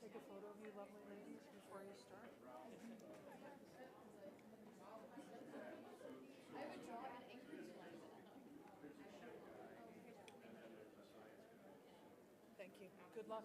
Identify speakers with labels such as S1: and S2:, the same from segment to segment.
S1: take a photo of you lovely ladies before you start? Thank you. Good luck.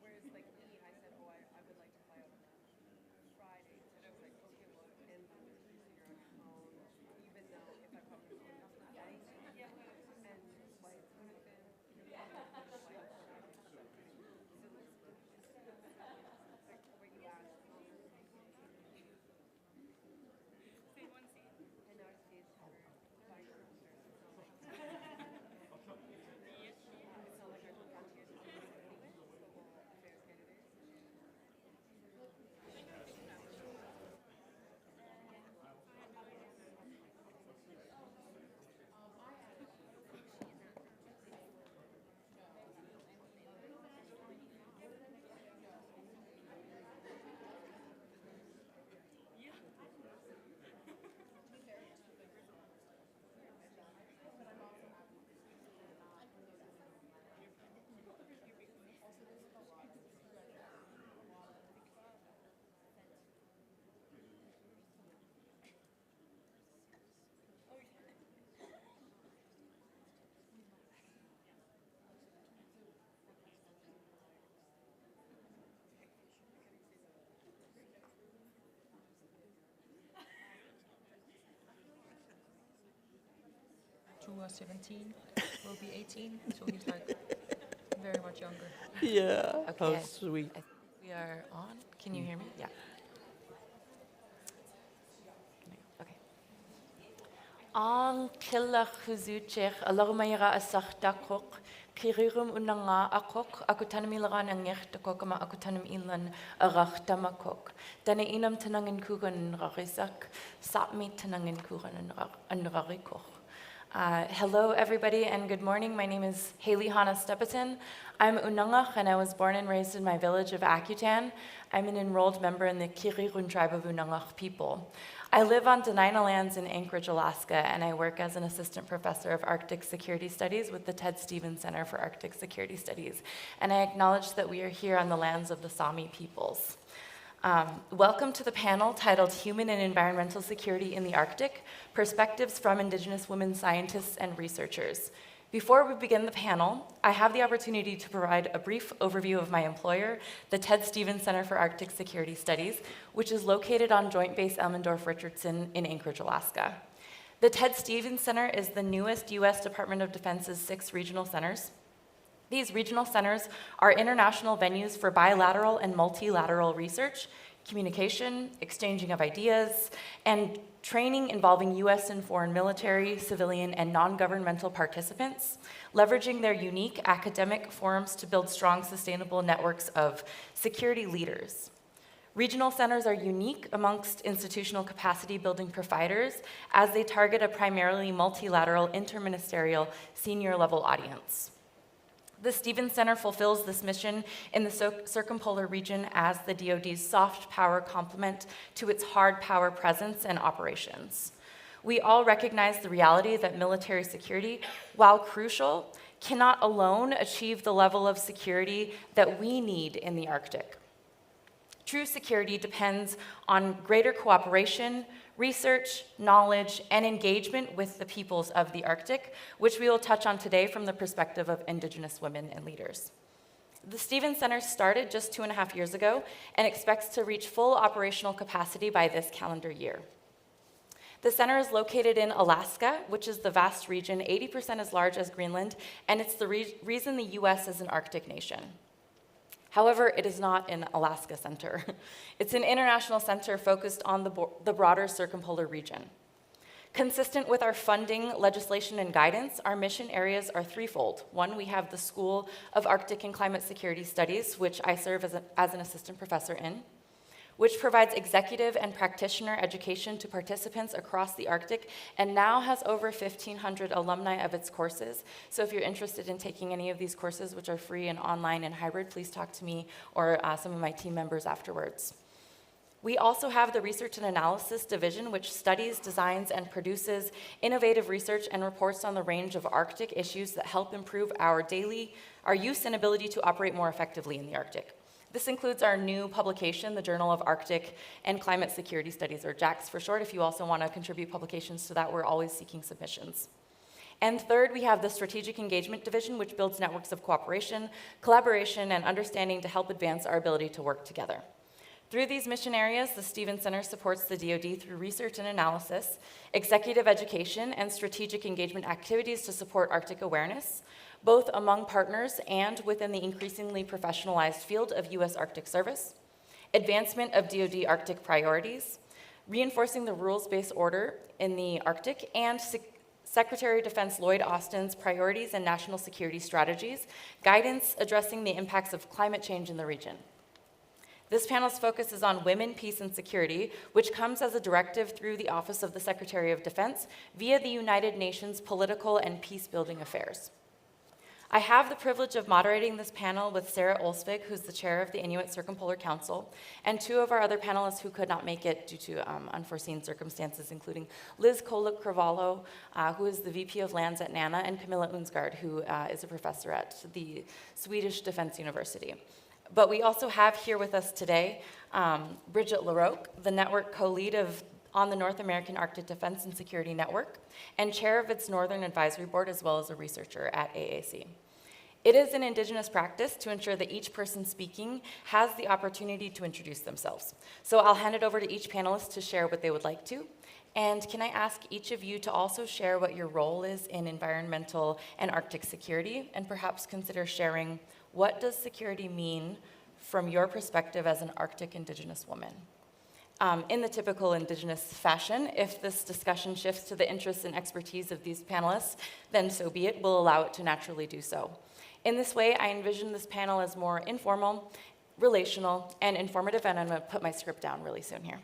S1: Whereas like me, I said, oh, I would like to fly out on a Friday. And I was like, okay, well, it ends on the Tuesday, you're on your own. Even though if I come to school, it's not nice. And flights would have been, like what you asked. And now I stayed for 5 years. It's not like I took on here to do this anyway, so affairs candidates.
S2: Drew was 17, will be 18, so he's like very much younger.
S3: Yeah.
S4: Okay.
S3: How sweet.
S4: I think we are on. Can you hear me? Yeah. Okay. Ang killa khuzucher alarmayra asartakok kirirum unanga akok akutanamilaran angirtakokama akutanam ilan arachtamakok dana inam tanangin kugan rarisak sapmi tanangin kugan anrarikoch. Hello, everybody, and good morning. My name is Haley Hana Stepatin. I'm Unangach, and I was born and raised in my village of Akutan. I'm an enrolled member in the Kirirun tribe of Unangach people. I live on Dena'ina lands in Anchorage, Alaska, and I work as an assistant professor of Arctic Security Studies with the Ted Stevens Center for Arctic Security Studies. And I acknowledge that we are here on the lands of the Sami peoples. Welcome to the panel titled Human and Environmental Security in the Arctic, Perspectives from Indigenous Women Scientists and Researchers. Before we begin the panel, I have the opportunity to provide a brief overview of my employer, the Ted Stevens Center for Arctic Security Studies, which is located on Joint Base Elmendorf-Richardson in Anchorage, Alaska. The Ted Stevens Center is the newest U.S. Department of Defense's 6 regional centers. These regional centers are international venues for bilateral and multilateral research, communication, exchanging of ideas, and training involving U.S. and foreign military, civilian, and non-governmental participants, leveraging their unique academic forums to build strong, sustainable networks of security leaders. Regional centers are unique amongst institutional capacity building providers as they target a primarily multilateral, interministerial, senior level audience. The Stevens Center fulfills this mission in the circumpolar region as the DoD's soft power complement to its hard power presence and operations. we all recognize the reality that military security, while crucial, cannot alone achieve the level of security that we need in the Arctic. True security depends on greater cooperation, research, knowledge, and engagement with the peoples of the Arctic, which we will touch on today from the perspective of Indigenous women and leaders. The Stevens Center started just 2.5 years ago and expects to reach full operational capacity by this calendar year. The center is located in Alaska, which is the vast region, 80% as large as Greenland, and it's the reason the US is an Arctic nation. However, it is not an Alaska center. It's an international center focused on the broader circumpolar region. Consistent with our funding, legislation, and guidance, our mission areas are threefold. One, we have the School of Arctic and Climate Security Studies, which I serve as an assistant professor in, which provides executive and practitioner education to participants across the Arctic and now has over 1,500 alumni of its courses. So if you're interested in taking any of these courses, which are free and online and hybrid, please talk to me or some of my team members afterwards. We also have the Research and Analysis Division, which studies, designs, and produces innovative research and reports on the range of Arctic issues that help improve our use and ability to operate more effectively in the Arctic. This includes our new publication, the Journal of Arctic and Climate Security Studies, or JACS for short. If you also want to contribute publications to that, we're always seeking submissions. And third, we have the Strategic Engagement Division, which builds networks of cooperation, collaboration, and understanding to help advance our ability to work together. Through these mission areas, the Stevens Center supports the DoD through research and analysis, executive education, and strategic engagement activities to support Arctic awareness, both among partners and within the increasingly professionalized field of U.S. Arctic service, advancement of DoD Arctic priorities, reinforcing the rules-based order in the Arctic, and Secretary of Defense Lloyd Austin's priorities and national security strategies, guidance addressing the impacts of climate change in the region. This panel's focus is on women, peace, and security, which comes as a directive through the Office of the Secretary of Defense via the United Nations Political and Peace-Building Affairs. I have the privilege of moderating this panel with Sarah Olsvig, who's the chair of the Inuit Circumpolar Council, and two of our other panelists who could not make it due to unforeseen circumstances, including Liz Koluk-Kravallo, who is the VP of Lands at NANA, and Camilla Unsgaard, who is a professor at the Swedish Defense University. But we also have here with us today Bridget LaRoque, the network co-lead on the North American Arctic Defense and Security Network, and chair of its Northern Advisory Board, as well as a researcher at AAC. It is an Indigenous practice to ensure that each person speaking has the opportunity to introduce themselves. So I'll hand it over to each panelist to share what they would like to. And can I ask each of you to also share what your role is in environmental and Arctic security, and perhaps consider sharing what does security mean from your perspective as an Arctic Indigenous woman? In the typical Indigenous fashion, if this discussion shifts to the interests and expertise of these panelists, then so be it. We'll allow it to naturally do so. In this way, I envision this panel as more informal, relational, and informative, and I'm going to put my script down really soon here.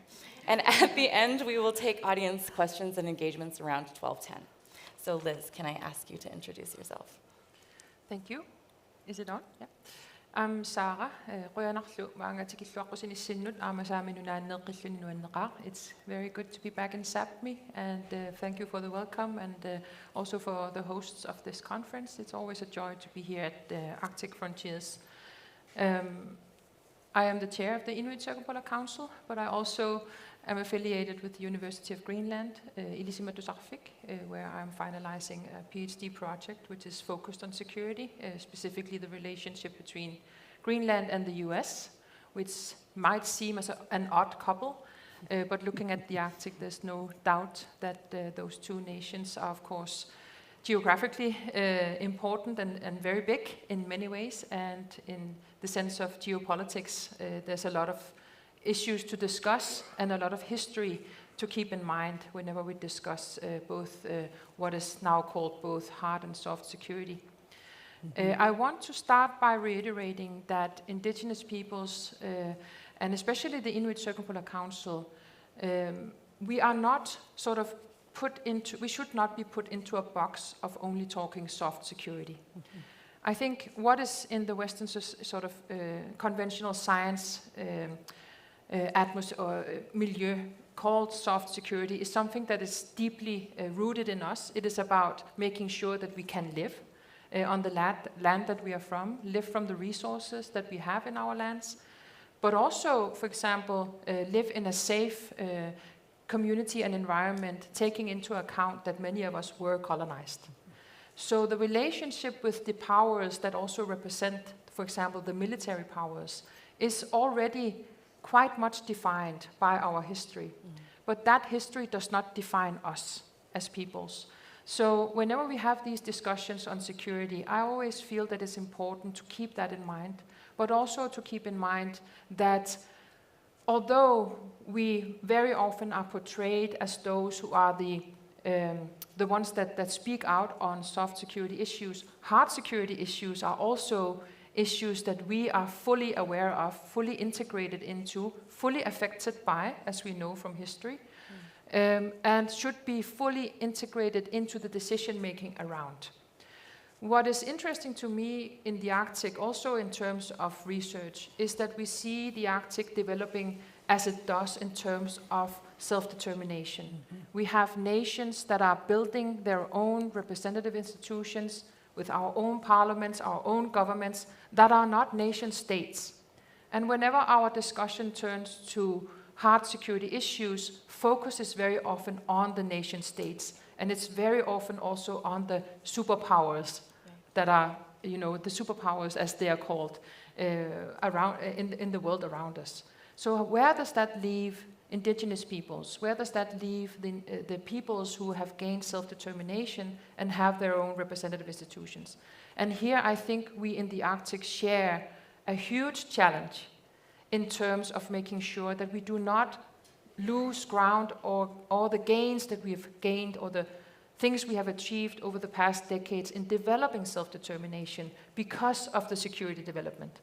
S4: And at the end, we will take audience questions and engagements around 12:10. So Liz, can I ask you to introduce yourself?
S2: Thank you. Is it on? Yeah. I'm Sarah. It's very good to be back in Sápmi, and thank you for the welcome, and also for the hosts of this conference. It's always a joy to be here at the Arctic Frontiers. I am the chair of the Inuit Circumpolar Council, but I also am affiliated with the University of Greenland, where I'm finalizing a PhD project which is focused on security, specifically the relationship between Greenland and the US, which might seem as an odd couple, but looking at the Arctic, there's no doubt that those two nations are, of course, geographically important and very big in many ways, and in the sense of geopolitics, there's a lot of issues to discuss and a lot of history to keep in mind whenever we discuss both what is now called both hard and soft security. I want to start by reiterating that Indigenous peoples, and especially the Inuit Circumpolar Council, we are not sort of we should not be put into a box of only talking soft security. I think what is in the Western sort of conventional science atmosphere or milieu called soft security is something that is deeply rooted in us. It is about making sure that we can live on the land that we are from, live from the resources that we have in our lands, but also, for example, live in a safe community and environment, taking into account that many of us were colonized. So the relationship with the powers that also represent, for example, the military powers, is already quite much defined by our history. But that history does not define us as peoples. So whenever we have these discussions on security, I always feel that it's important to keep that in mind, but also to keep in mind that although we very often are portrayed as those who are the ones that speak out on soft security issues, hard security issues are also issues that we are fully aware of, fully integrated into, fully affected by, as we know from history, and should be fully integrated into the decision-making around. What is interesting to me in the Arctic, also in terms of research, is that we see the Arctic developing as it does in terms of self-determination. We have nations that are building their own representative institutions with our own parliaments, our own governments, that are not nation states. And whenever our discussion turns to hard security issues, focus is very often on the nation states, and it's very often also on the superpowers that are, the superpowers as they are called, around in the world around us. So where does that leave indigenous peoples? Where does that leave the peoples who have gained self-determination and have their own representative institutions? And here I think we in the Arctic share a huge challenge in terms of making sure that we do not lose ground or the gains that we have gained or the things we have achieved over the past decades in developing self-determination because of the security development.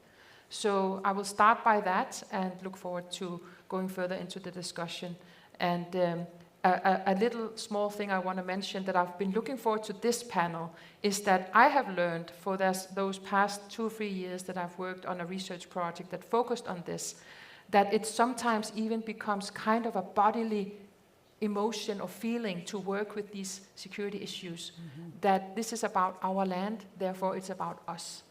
S2: So I will start by that and look forward to going further into the discussion. And a little small thing I want to mention that I've been looking forward to this panel is that I have learned for those past 2 or 3 years that I've worked on a research project that focused on this, that it sometimes even becomes kind of a bodily emotion or feeling to work with these security issues, that this is about our land, therefore it's about us.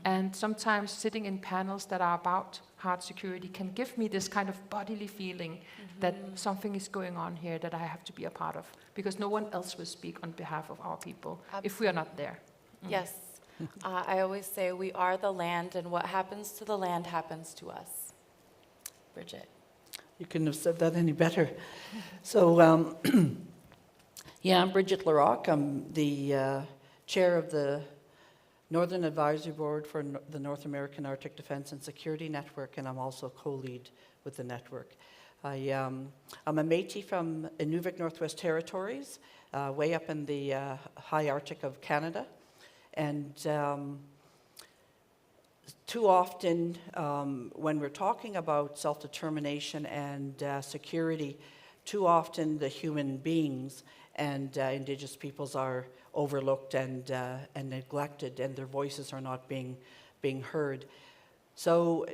S2: And sometimes sitting in panels that are about hard security can give me this kind of bodily feeling that something is going on here that I have to be a part of, because no one else will speak on behalf of our people if we are not there.
S4: Yes. I always say we are the land, and what happens to the land happens to us. Bridget.
S3: You couldn't have said that any better. So, I'm Bridget Larocque. I'm the chair of the Northern Advisory Board for the North American Arctic Defense and Security Network, and I'm also co-lead with the network. I'm a Métis from Inuvik Northwest Territories, way up in the high Arctic of Canada. And too often, when we're talking about self-determination and security, too often the human beings and Indigenous peoples are overlooked and neglected, and their voices are not being heard. So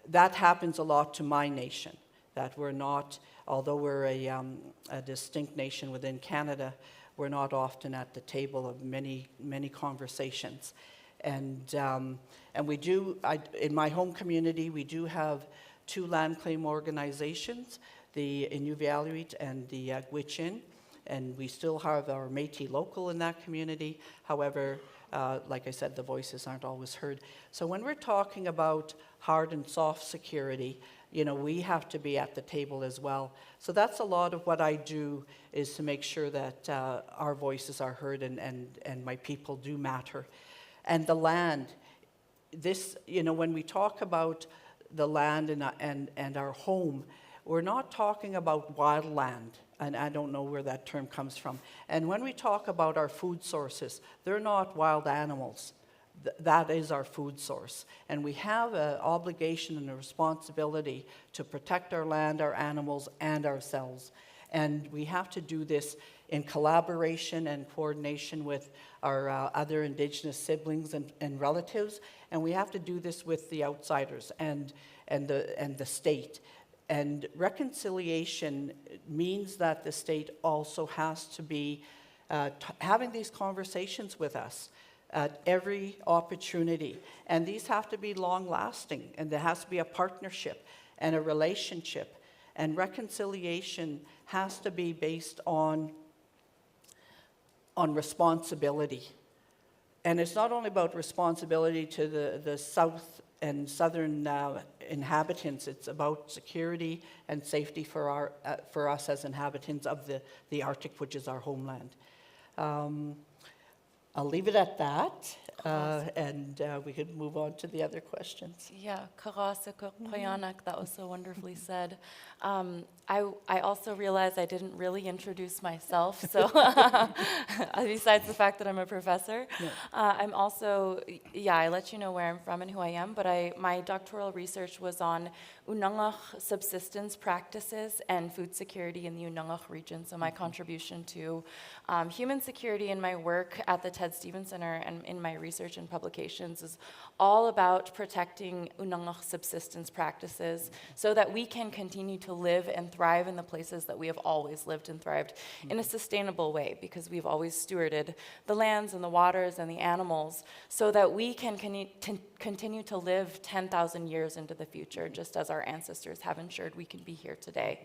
S3: that happens a lot to my nation, that we're not, although we're a distinct nation within Canada, we're not often at the table of many conversations. And we do, in my home community, we do have 2 land claim organizations, the Inuvialuit and the Gwich'in, and we still have our Métis local in that community. However, like I said, the voices aren't always heard. So when we're talking about hard and soft security, we have to be at the table as well. So that's a lot of what I do, is to make sure that our voices are heard and my people do matter. And the land, this, when we talk about the land and our home, we're not talking about wild land, and I don't know where that term comes from. And when we talk about our food sources, they're not wild animals. That is our food source. And we have an obligation and a responsibility to protect our land, our animals, and ourselves. And we have to do this in collaboration and coordination with our other Indigenous siblings and relatives. And we have to do this with the outsiders and the state. And reconciliation means that the state also has to be having these conversations with us at every opportunity. And these have to be long-lasting, and there has to be a partnership and a relationship. And reconciliation has to be based on responsibility. And it's not only about responsibility to the south and southern inhabitants, it's about security and safety for us as inhabitants of the Arctic, which is our homeland. I'll leave it at that, and we could move on to the other questions.
S4: Yeah, Karasakuk Poyanak, that was so wonderfully said. I also realized I didn't really introduce myself, so besides the fact that I'm a professor.
S3: Yeah.
S4: I'm also, I let you know where I'm from and who I am, but my doctoral research was on Unangach subsistence practices and food security in the Unangach region. So my contribution to human security in my work at the Ted Stevens Center and in my research and publications is all about protecting Unangach subsistence practices so that we can continue to live and thrive in the places that we have always lived and thrived in a sustainable way, because we've always stewarded the lands and the waters and the animals so that we can continue to live 10,000 years into the future, just as our ancestors have ensured we can be here today.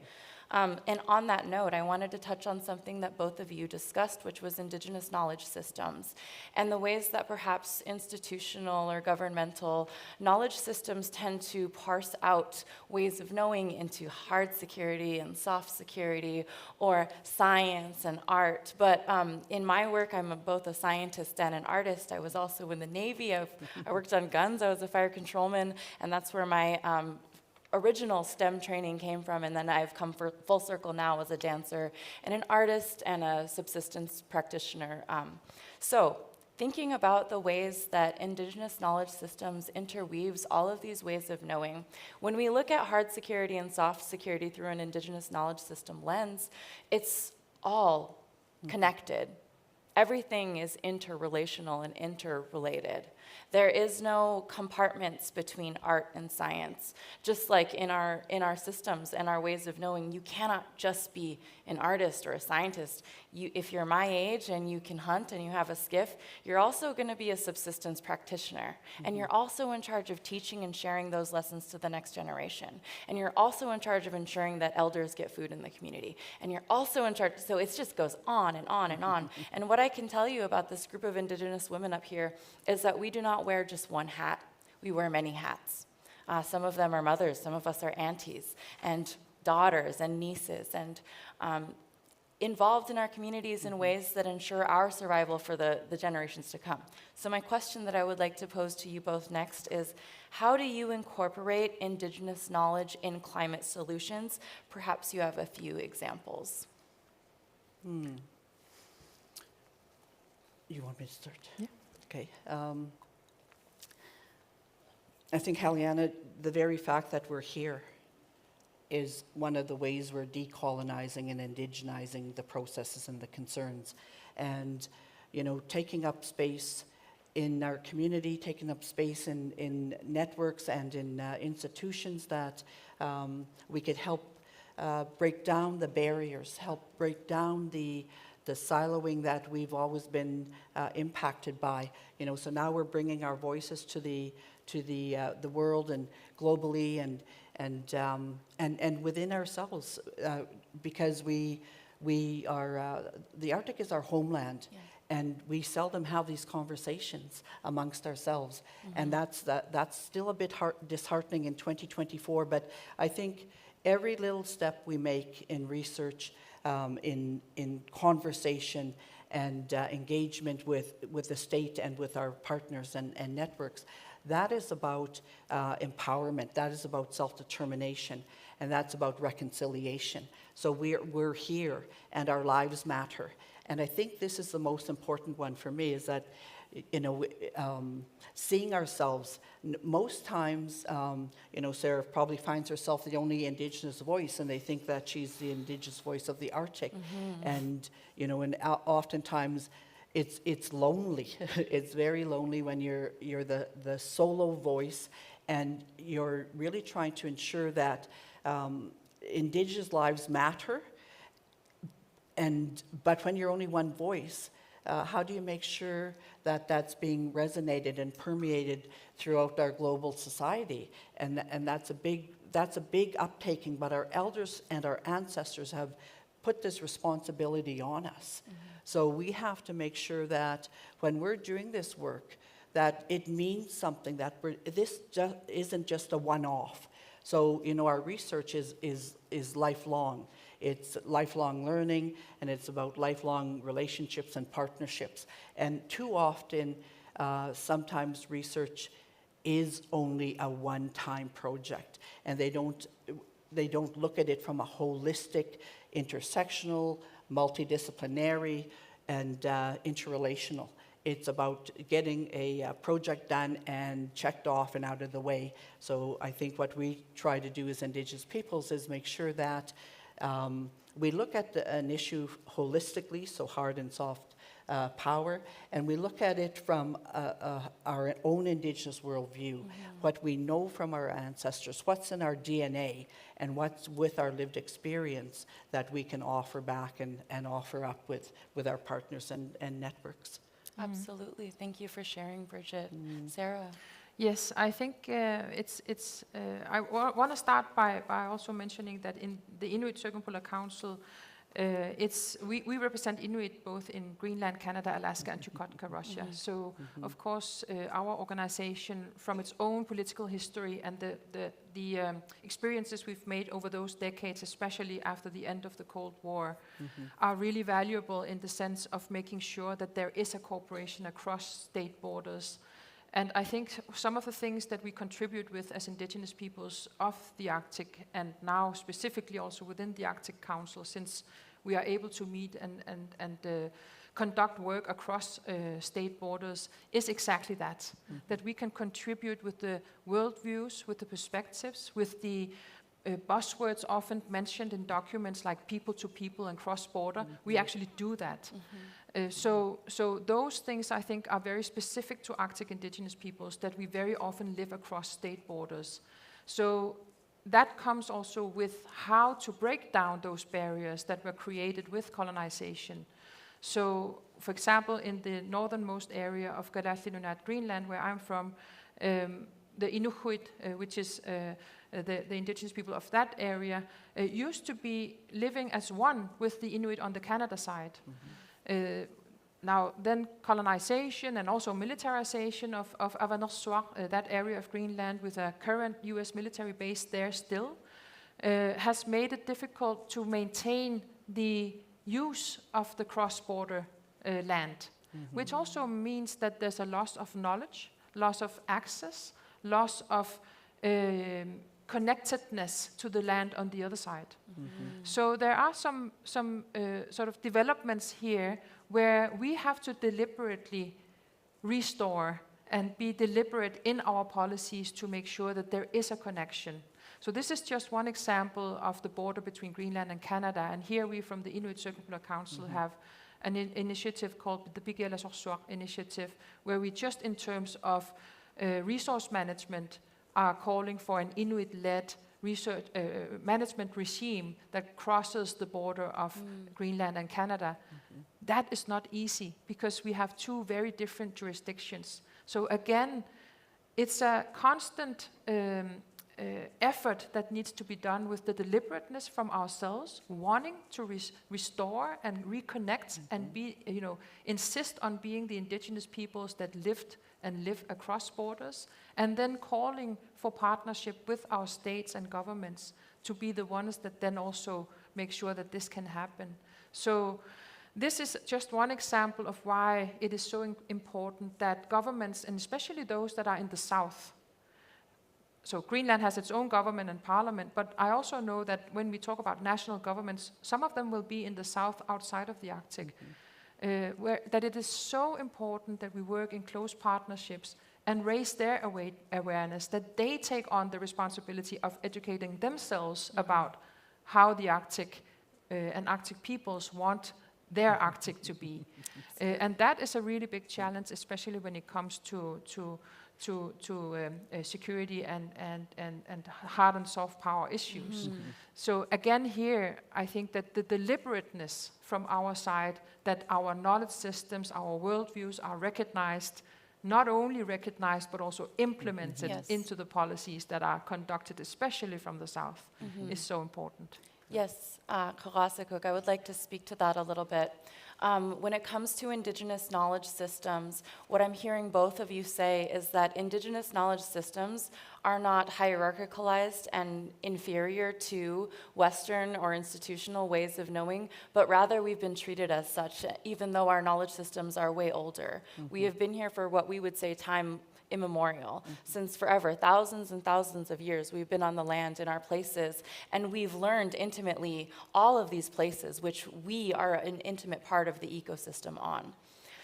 S4: And on that note, I wanted to touch on something that both of you discussed, which was Indigenous knowledge systems, and the ways that perhaps institutional or governmental knowledge systems tend to parse out ways of knowing into hard security and soft security, or science and art. But in my work, I'm both a scientist and an artist. I was also in the Navy. I worked on guns. I was a fire controlman, and that's where my original STEM training came from, and then I've come full circle now as a dancer and an artist and a subsistence practitioner. So thinking about the ways that Indigenous knowledge systems interweaves all of these ways of knowing, when we look at hard security and soft security through an Indigenous knowledge system lens, it's all connected. Everything is interrelational and interrelated. There is no compartments between art and science. Just like in our systems and our ways of knowing, you cannot just be an artist or a scientist. If you're my age and you can hunt and you have a skiff, you're also going to be a subsistence practitioner. And you're also in charge of teaching and sharing those lessons to the next generation. And you're also in charge of ensuring that elders get food in the community. And you're also in charge, so it just goes on and on and on. And what I can tell you about this group of Indigenous women up here is that we do not wear just one hat. We wear many hats. Some of them are mothers, some of us are aunties and daughters and nieces, and involved in our communities in ways that ensure our survival for the generations to come. So my question that I would like to pose to you both next is, how do you incorporate Indigenous knowledge in climate solutions? Perhaps you have a few examples.
S3: You want me to start?
S2: Yeah.
S3: Okay. I think, Haliana, the very fact that we're here is one of the ways we're decolonizing and indigenizing the processes and the concerns. And, you know, taking up space in our community, taking up space in networks and in institutions that we could help break down the barriers, help break down the siloing that we've always been impacted by. You know, so now we're bringing our voices to the world and globally and within ourselves, because we are the Arctic is our homeland. Yeah. And we seldom have these conversations amongst ourselves. And that's still a bit disheartening in 2024, but I think every little step we make in research, in conversation and engagement with the state and with our partners and networks, that is about empowerment, that is about self-determination, and that's about reconciliation. So we're here, and our lives matter. And I think this is the most important one for me, is that, you know, seeing ourselves, most times, you know, Sarah probably finds herself the only Indigenous voice, and they think that she's the Indigenous voice of the Arctic. And, you know, and oftentimes it's lonely. It's very lonely when you're the solo voice, and you're really trying to ensure that Indigenous lives matter, but when you're only one voice, how do you make sure that that's being resonated and permeated throughout our global society? And that's a big uptaking, but our elders and our ancestors have put this responsibility on us. So we have to make sure that when we're doing this work, that it means something, that this isn't just a one-off. So, our research is lifelong. It's lifelong learning, and it's about lifelong relationships and partnerships. And too often, sometimes research is only a one-time project, and they don't look at it from a holistic, intersectional, multidisciplinary, and interrelational. It's about getting a project done and checked off and out of the way. So I think what we try to do as Indigenous peoples is make sure that we look at an issue holistically, so hard and soft power, and we look at it from our own Indigenous worldview, what we know from our ancestors, what's in our DNA, and what's with our lived experience that we can offer back and offer up with our partners and networks.
S4: Absolutely. Thank you for sharing, Bridget. Sarah?
S2: Yes, I think I want to start by also mentioning that in the Inuit Circumpolar Council, we represent Inuit both in Greenland, Canada, Alaska, and Chukotka, Russia. So, of course, our organization, from its own political history and the experiences we've made over those decades, especially after the end of the Cold War, are really valuable in the sense of making sure that there is a cooperation across state borders. And I think some of the things that we contribute with as Indigenous peoples of the Arctic, and now specifically also within the Arctic Council, since we are able to meet and conduct work across state borders, is exactly that. That we can contribute with the worldviews, with the perspectives, with the buzzwords often mentioned in documents like people to people and cross-border. We actually do that. So those things, I think, are very specific to Arctic Indigenous peoples, that we very often live across state borders. So that comes also with how to break down those barriers that were created with colonization. So, for example, in the northernmost area of Galassinunat, Greenland, where I'm from, the Inuit, which is the indigenous people of that area, used to be living as one with the Inuit on the Canada side. Now, then colonization and also militarization of Avanossuaq, that area of Greenland with a current US military base there still, has made it difficult to maintain the use of the cross-border land, which also means that there's a loss of knowledge, loss of access, loss of connectedness to the land on the other side. So there are some sort of developments here where we have to deliberately restore and be deliberate in our policies to make sure that there is a connection. So this is just one example of the border between Greenland and Canada, and here we from the Inuit Circumpolar Council have an initiative called the Bigealasorsuaq Initiative, where we just in terms of resource management are calling for an Inuit-led research management regime that crosses the border of Greenland and Canada. That is not easy because we have two very different jurisdictions. So again, it's a constant effort that needs to be done with the deliberateness from ourselves, wanting to restore and reconnect and be, insist on being the indigenous peoples that lived and live across borders, and then calling for partnership with our states and governments to be the ones that then also make sure that this can happen. So this is just one example of why it is so important that governments, and especially those that are in the south, so Greenland has its own government and parliament, but I also know that when we talk about national governments, some of them will be in the south outside of the Arctic, that it is so important that we work in close partnerships and raise their awareness, that they take on the responsibility of educating themselves about how the Arctic and Arctic peoples want their Arctic to be. And that is a really big challenge, especially when it comes to security and hard and soft power issues. So again here, I think that the deliberateness from our side, that our knowledge systems, our worldviews are recognized, not only recognized but also implemented
S4: Yes.
S2: into the policies that are conducted, especially from the South, is so important.
S4: Yes, Karasakuk, I would like to speak to that a little bit. When it comes to Indigenous knowledge systems, what I'm hearing both of you say is that Indigenous knowledge systems are not hierarchicalized and inferior to Western or institutional ways of knowing, but rather we've been treated as such, even though our knowledge systems are way older. We have been here for what we would say time immemorial. Since forever, thousands and thousands of years, we've been on the land in our places, and we've learned intimately all of these places, which we are an intimate part of the ecosystem on.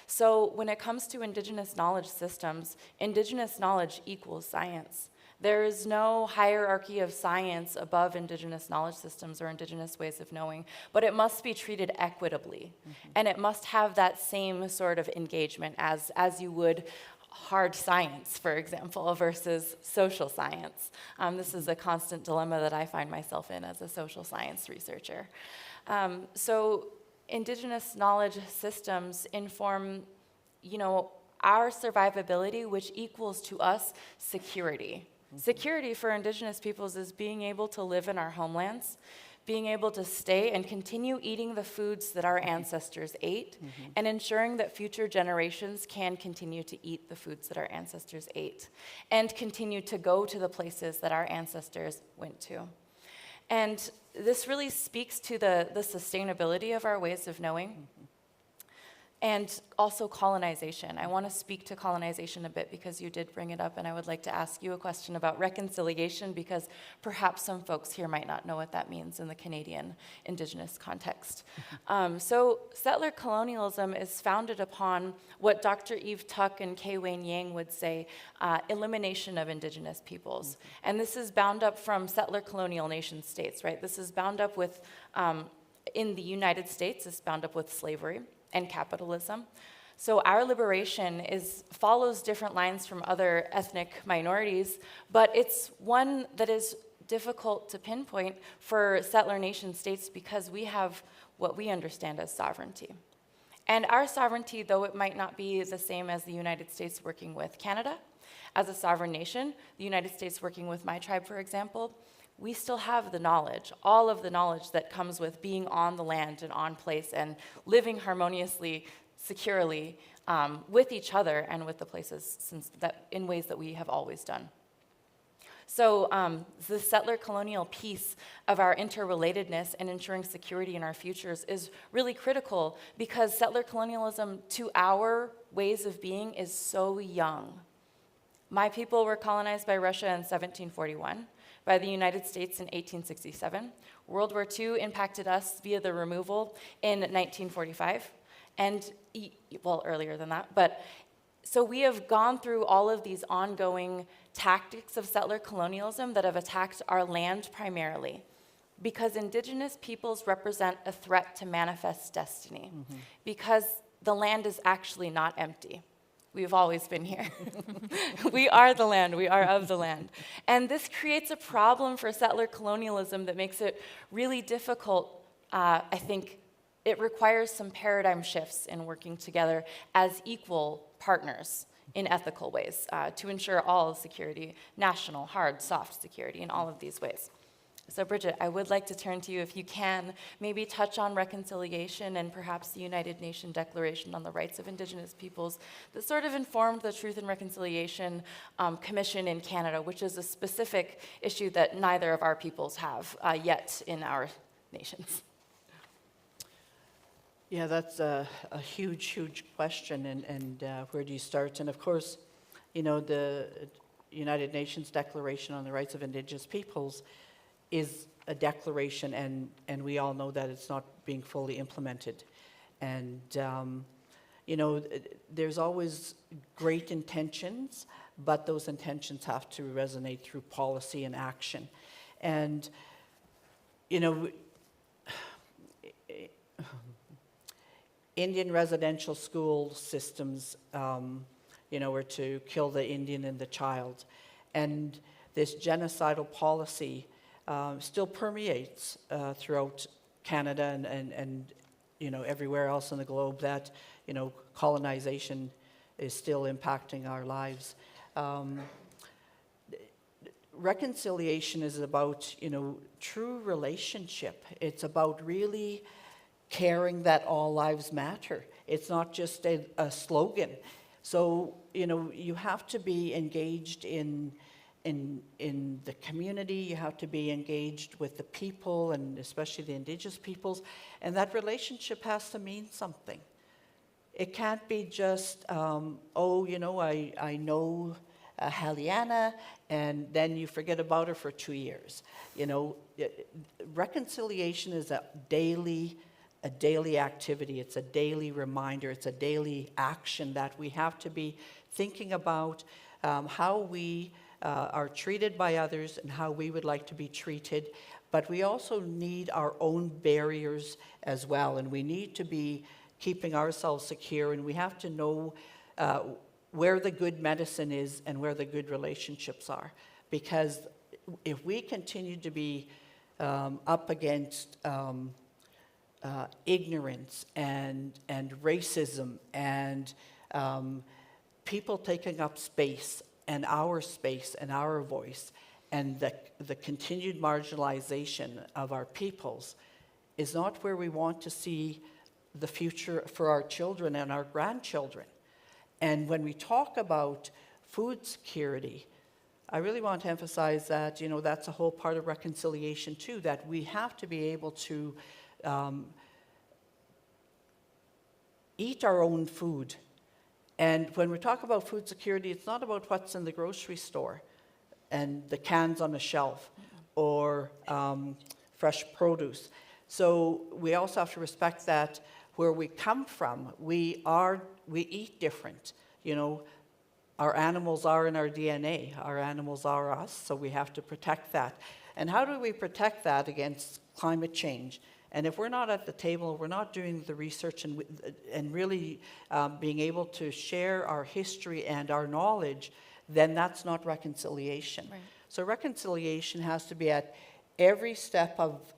S4: So when it comes to Indigenous knowledge systems, Indigenous knowledge equals science. There is no hierarchy of science above Indigenous knowledge systems or Indigenous ways of knowing, but it must be treated equitably, and it must have that same sort of engagement as you would hard science, for example, versus social science. This is a constant dilemma that I find myself in as a social science researcher. So Indigenous knowledge systems inform, our survivability, which equals to us security. Security for Indigenous peoples is being able to live in our homelands, being able to stay and continue eating the foods that our ancestors ate, and ensuring that future generations can continue to eat the foods that our ancestors ate, and continue to go to the places that our ancestors went to. And this really speaks to the sustainability of our ways of knowing. And also colonization. I want to speak to colonization a bit because you did bring it up, and I would like to ask you a question about reconciliation because perhaps some folks here might not know what that means in the Canadian Indigenous context. So settler colonialism is founded upon what Dr. Eve Tuck and Kay Wayne Yang would say, elimination of Indigenous peoples. And this is bound up from settler colonial nation states, right? This is bound up with, in the United States, it's bound up with slavery and capitalism. So our liberation follows different lines from other ethnic minorities, but it's one that is difficult to pinpoint for settler nation states because we have what we understand as sovereignty. And our sovereignty, though it might not be the same as the United States working with Canada, as a sovereign nation, the United States working with my tribe, for example, we still have the knowledge, all of the knowledge that comes with being on the land and on place and living harmoniously, securely with each other and with the places in ways that we have always done. So the settler colonial piece of our interrelatedness and ensuring security in our futures is really critical because settler colonialism to our ways of being is so young. My people were colonized by Russia in 1741. By the United States in 1867. World War II impacted us via the removal in 1945, and, well, earlier than that. But so we have gone through all of these ongoing tactics of settler colonialism that have attacked our land primarily, because Indigenous peoples represent a threat to manifest destiny, because the land is actually not empty. We've always been here. We are the land. We are of the land. And this creates a problem for settler colonialism that makes it really difficult. I think it requires some paradigm shifts in working together as equal partners in ethical ways to ensure all security, national, hard, soft security in all of these ways. So Bridget, I would like to turn to you if you can, maybe touch on reconciliation and perhaps the United Nations Declaration on the Rights of Indigenous Peoples that sort of informed the Truth and Reconciliation Commission in Canada, which is a specific issue that neither of our peoples have yet in our nations.
S3: Yeah, that's a huge, huge question, and where do you start? And of course, the United Nations Declaration on the Rights of Indigenous Peoples is a declaration, and we all know that it's not being fully implemented. And, there's always great intentions, but those intentions have to resonate through policy and action. And, Indian residential school systems, or to kill the Indian and the child. And this genocidal policy still permeates throughout Canada and everywhere else in the globe, that colonization is still impacting our lives. Reconciliation is about true relationship. It's about really caring that all lives matter. It's not just a slogan. So you have to be engaged in the community. You have to be engaged with the people, and especially the Indigenous peoples, and that relationship has to mean something. It can't be just, I know Haliana, and then you forget about her for 2 years. Reconciliation is a daily activity. It's a daily reminder. It's a daily action that we have to be thinking about how we are treated by others and how we would like to be treated. But we also need our own barriers as well, and we need to be keeping ourselves secure, and we have to know where the good medicine is and where the good relationships are. Because if we continue to be up against ignorance and racism and people taking up space and our voice, and the continued marginalization of our peoples is not where we want to see the future for our children and our grandchildren. And when we talk about food security, I really want to emphasize that, that's a whole part of reconciliation too, that we have to be able to eat our own food. And when we talk about food security, it's not about what's in the grocery store and the cans on the shelf or fresh produce. So we also have to respect that where we come from, we eat different. Our animals are in our DNA. Our animals are us, so we have to protect that. And how do we protect that against climate change? And if we're not at the table, we're not doing the research and really being able to share our history and our knowledge, then that's not reconciliation.
S4: Right.
S3: So reconciliation has to be at every step of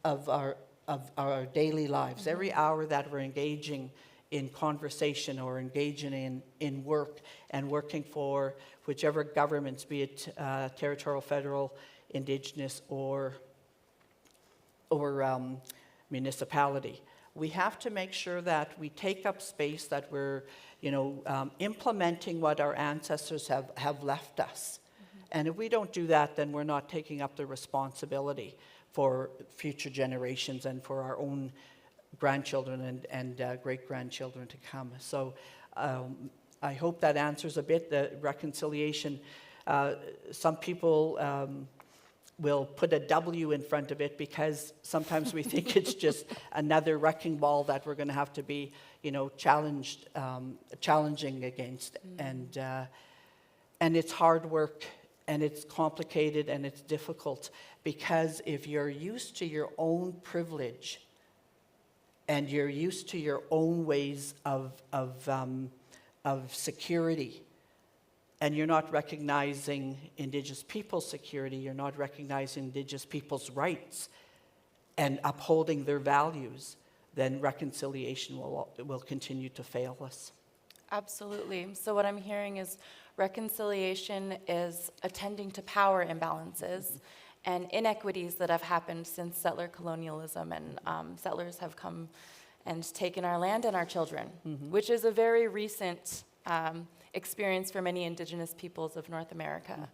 S3: our daily lives, every hour that we're engaging in conversation or engaging in work and working for whichever governments, be it territorial, federal, Indigenous, or municipality. We have to make sure that we take up space, that we're implementing what our ancestors have left us. And if we don't do that, then we're not taking up the responsibility for future generations and for our own grandchildren and great-grandchildren to come. So I hope that answers a bit the reconciliation. Some people will put a W in front of it because sometimes we think it's just another wrecking ball that we're going to have to be, challenging against. And it's hard work, and it's complicated, and it's difficult, because if you're used to your own privilege and you're used to your own ways of security, and you're not recognizing Indigenous people's security, you're not recognizing Indigenous people's rights and upholding their values, then reconciliation will continue to fail us.
S4: Absolutely. So what I'm hearing is reconciliation is attending to power imbalances and inequities that have happened since settler colonialism, and settlers have come and taken our land and our children, which is a very recent experience for many Indigenous peoples of North America.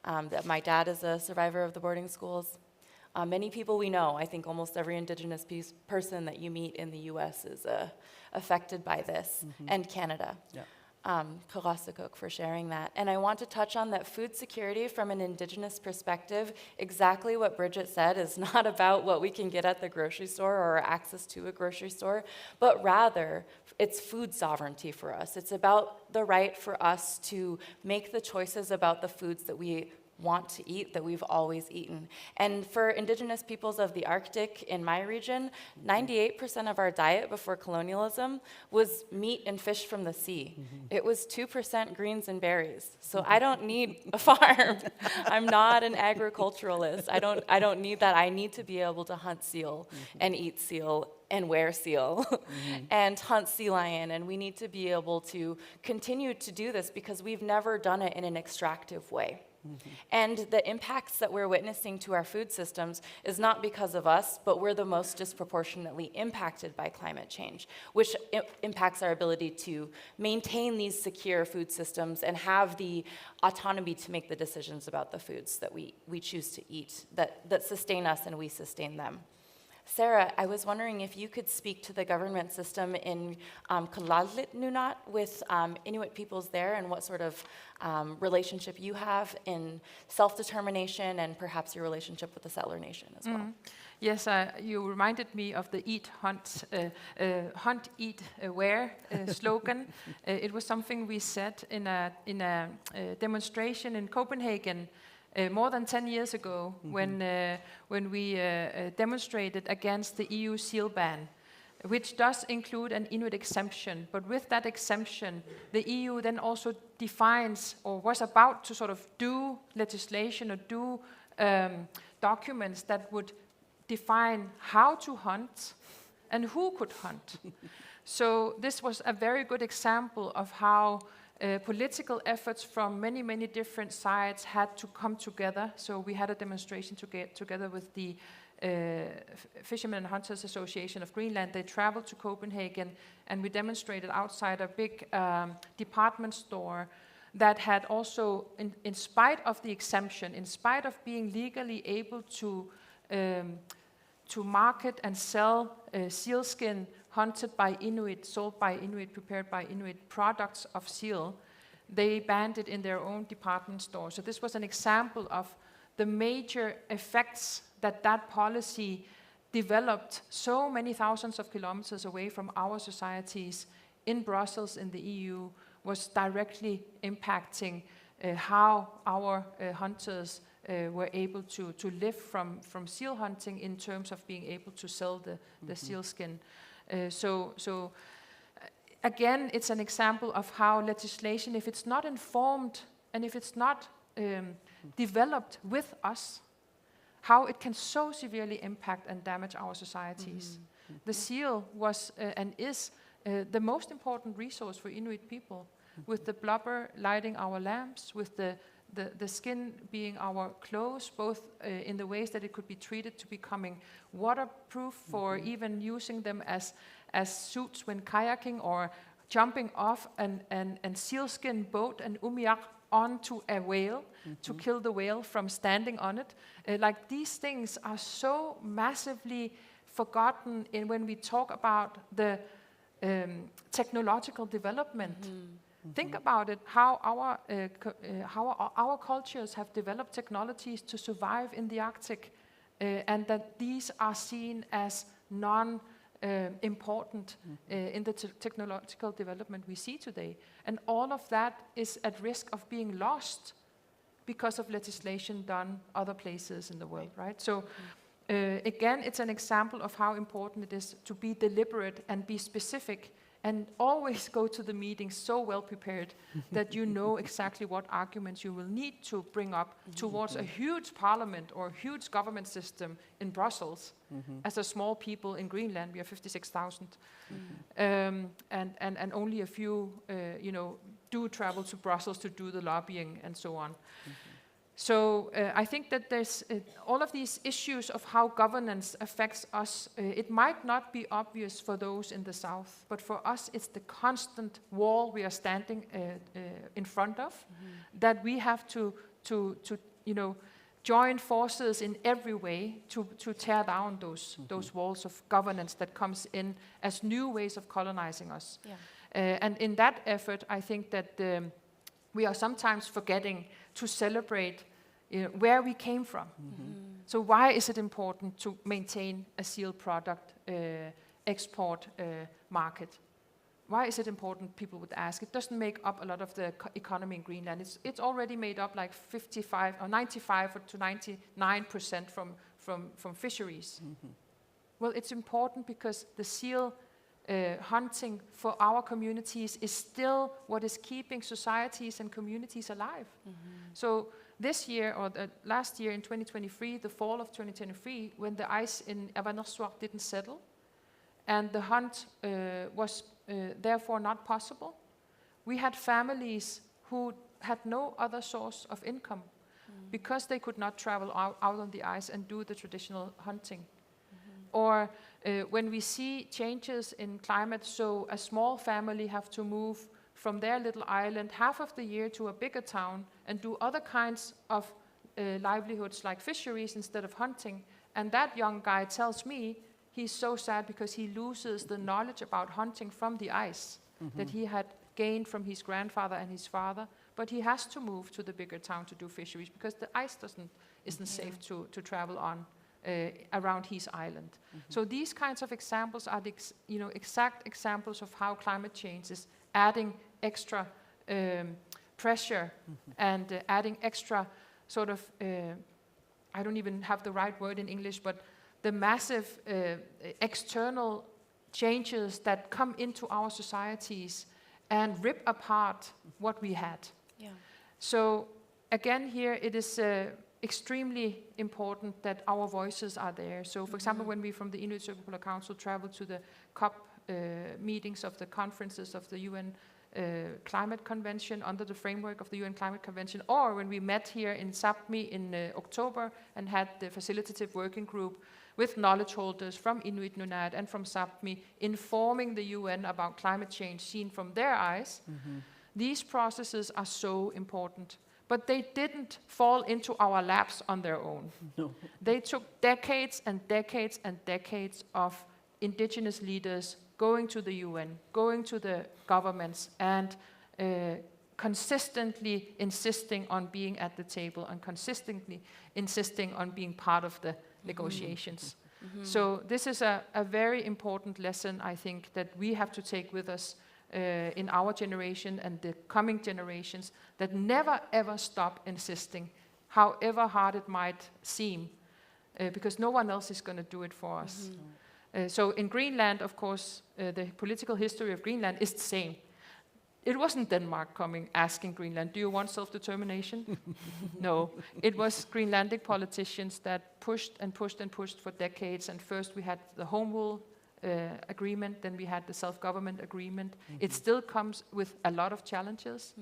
S4: That my dad is a survivor of the boarding schools. Many people we know, I think almost every Indigenous person that you meet in the U.S. is affected by this, and Canada.
S3: Yeah.
S4: Karasakuk for sharing that. And I want to touch on that food security from an Indigenous perspective. Exactly what Bridget said is not about what we can get at the grocery store or access to a grocery store, but rather it's food sovereignty for us. It's about the right for us to make the choices about the foods that we want to eat that we've always eaten. And for Indigenous peoples of the Arctic in my region, 98% of our diet before colonialism was meat and fish from the sea. It was 2% greens and berries. So I don't need a farm. I'm not an agriculturalist. I don't need that. I need to be able to hunt seal and eat seal and wear seal and hunt sea lion. And we need to be able to continue to do this because we've never done it in an extractive way. And the impacts that we're witnessing to our food systems is not because of us, but we're the most disproportionately impacted by climate change, which impacts our ability to maintain these secure food systems and have the autonomy to make the decisions about the foods that we choose to eat, that sustain us and we sustain them. Sarah, I was wondering if you could speak to the government system in Kalallit Nunat with Inuit peoples there and what sort of relationship you have in self-determination and perhaps your relationship with the settler nation as well.
S2: Yes, you reminded me of the eat, hunt, eat, wear slogan. It was something we said in a demonstration in Copenhagen more than 10 years ago, when we demonstrated against the EU seal ban, which does include an Inuit exemption. But with that exemption, the EU then also defines, or was about to sort of do legislation or do documents that would define how to hunt and who could hunt. So this was a very good example of how political efforts from many, many different sides had to come together. So we had a demonstration together with the Fishermen and Hunters Association of Greenland. They traveled to Copenhagen, and we demonstrated outside a big department store that had also, in spite of the exemption, in spite of being legally able to market and sell sealskin hunted by Inuit, sold by Inuit, prepared by Inuit products of seal, they banned it in their own department store. So this was an example of the major effects that policy developed so many thousands of kilometers away from our societies in Brussels, in the EU, was directly impacting how our hunters were able to live from seal hunting in terms of being able to sell the sealskin. So again, it's an example of how legislation, if it's not informed and if it's not developed with us, how it can so severely impact and damage our societies. The seal was and is the most important resource for Inuit people, with the blubber lighting our lamps, with the skin being our clothes, both in the ways that it could be treated to becoming waterproof for even using them as suits when kayaking or jumping off an sealskin boat and umiak onto a whale to kill the whale from standing on it. Like these things are so massively forgotten when we talk about the technological development. Think about it, how our cultures have developed technologies to survive in the Arctic, and that these are seen as non-important in the technological development we see today. And all of that is at risk of being lost because of legislation done other places in the world, right? So again, it's an example of how important it is to be deliberate and be specific and always go to the meetings so well prepared that you know exactly what arguments you will need to bring up towards a huge parliament or huge government system in Brussels. As a small people in Greenland, we are 56,000. And only a few, do travel to Brussels to do the lobbying and so on. So I think that there's all of these issues of how governance affects us. It might not be obvious for those in the South, but for us it's the constant wall we are standing in front of, that we have to join forces in every way to tear down those walls of governance that comes in as new ways of colonizing us. Yeah. And in that effort, I think that we are sometimes forgetting to celebrate where we came from. So why is it important to maintain a seal product export market? why is it important, people would ask? It doesn't make up a lot of the economy in Greenland. It's already made up like 55 or 95 to 99% from fisheries. Well, it's important because the seal hunting for our communities is still what is keeping societies and communities alive. So this year, or last year in 2023, the fall of 2023, when the ice in Avanossuaq didn't settle, and the hunt was therefore not possible, we had families who had no other source of income because they could not travel out on the ice and do the traditional hunting. Or when we see changes in climate, so a small family have to move from their little island half of the year to a bigger town and do other kinds of livelihoods like fisheries instead of hunting. And that young guy tells me he's so sad because he loses the knowledge about hunting from the ice that he had gained from his grandfather and his father. But he has to move to the bigger town to do fisheries because the ice isn't safe to travel on around his island. So these kinds of examples are the exact examples of how climate change is adding extra pressure and adding extra sort of, I don't even have the right word in English, but the massive external changes that come into our societies and rip apart what we had.
S4: Yeah.
S2: So again, here it is extremely important that our voices are there. So for example, when we from the Inuit Circumpolar Council traveled to the COP meetings of the conferences of the UN Climate Convention under the framework of the UN Climate Convention, or when we met here in Sápmi in October and had the facilitative working group with knowledge holders from Inuit Nunat and from Sápmi informing the UN about climate change seen from their eyes, these processes are so important. But they didn't fall into our laps on their own.
S3: No.
S2: They took decades and decades and decades of indigenous leaders going to the UN, going to the governments, and consistently insisting on being at the table and consistently insisting on being part of the negotiations. So this is a very important lesson, I think, that we have to take with us in our generation and the coming generations, that never ever stop insisting, however hard it might seem, because no one else is going to do it for us. So in Greenland, of course, the political history of Greenland is the same. It wasn't Denmark coming asking Greenland, do you want self-determination? No, it was Greenlandic politicians that pushed and pushed and pushed for decades. And first we had the Home Rule agreement, then we had the self-government agreement. It still comes with a lot of challenges,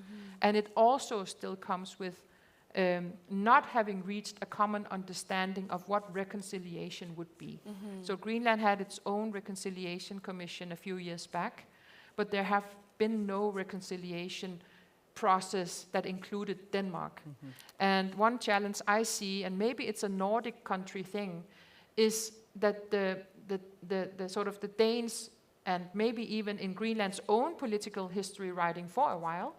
S2: and it also still comes with not having reached a common understanding of what reconciliation would be. So Greenland had its own reconciliation commission a few years back, but there have been no reconciliation process that included Denmark. And one challenge I see, and maybe it's a Nordic country thing, is that the sort of the Danes, and maybe even in Greenland's own political history writing for a while,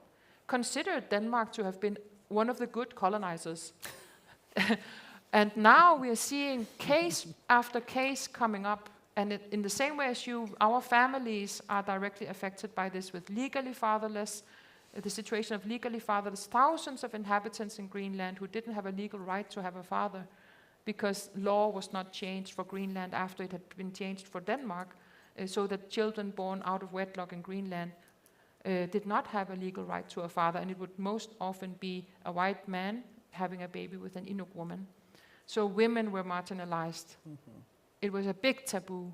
S2: considered Denmark to have been one of the good colonizers. And now we are seeing case after case coming up. And in the same way as you, our families are directly affected by this with legally fatherless, the situation of legally fatherless, thousands of inhabitants in Greenland who didn't have a legal right to have a father because law was not changed for Greenland after it had been changed for Denmark, so that children born out of wedlock in Greenland did not have a legal right to a father, and it would most often be a white man having a baby with an Inuk woman. So women were marginalized. It was a big taboo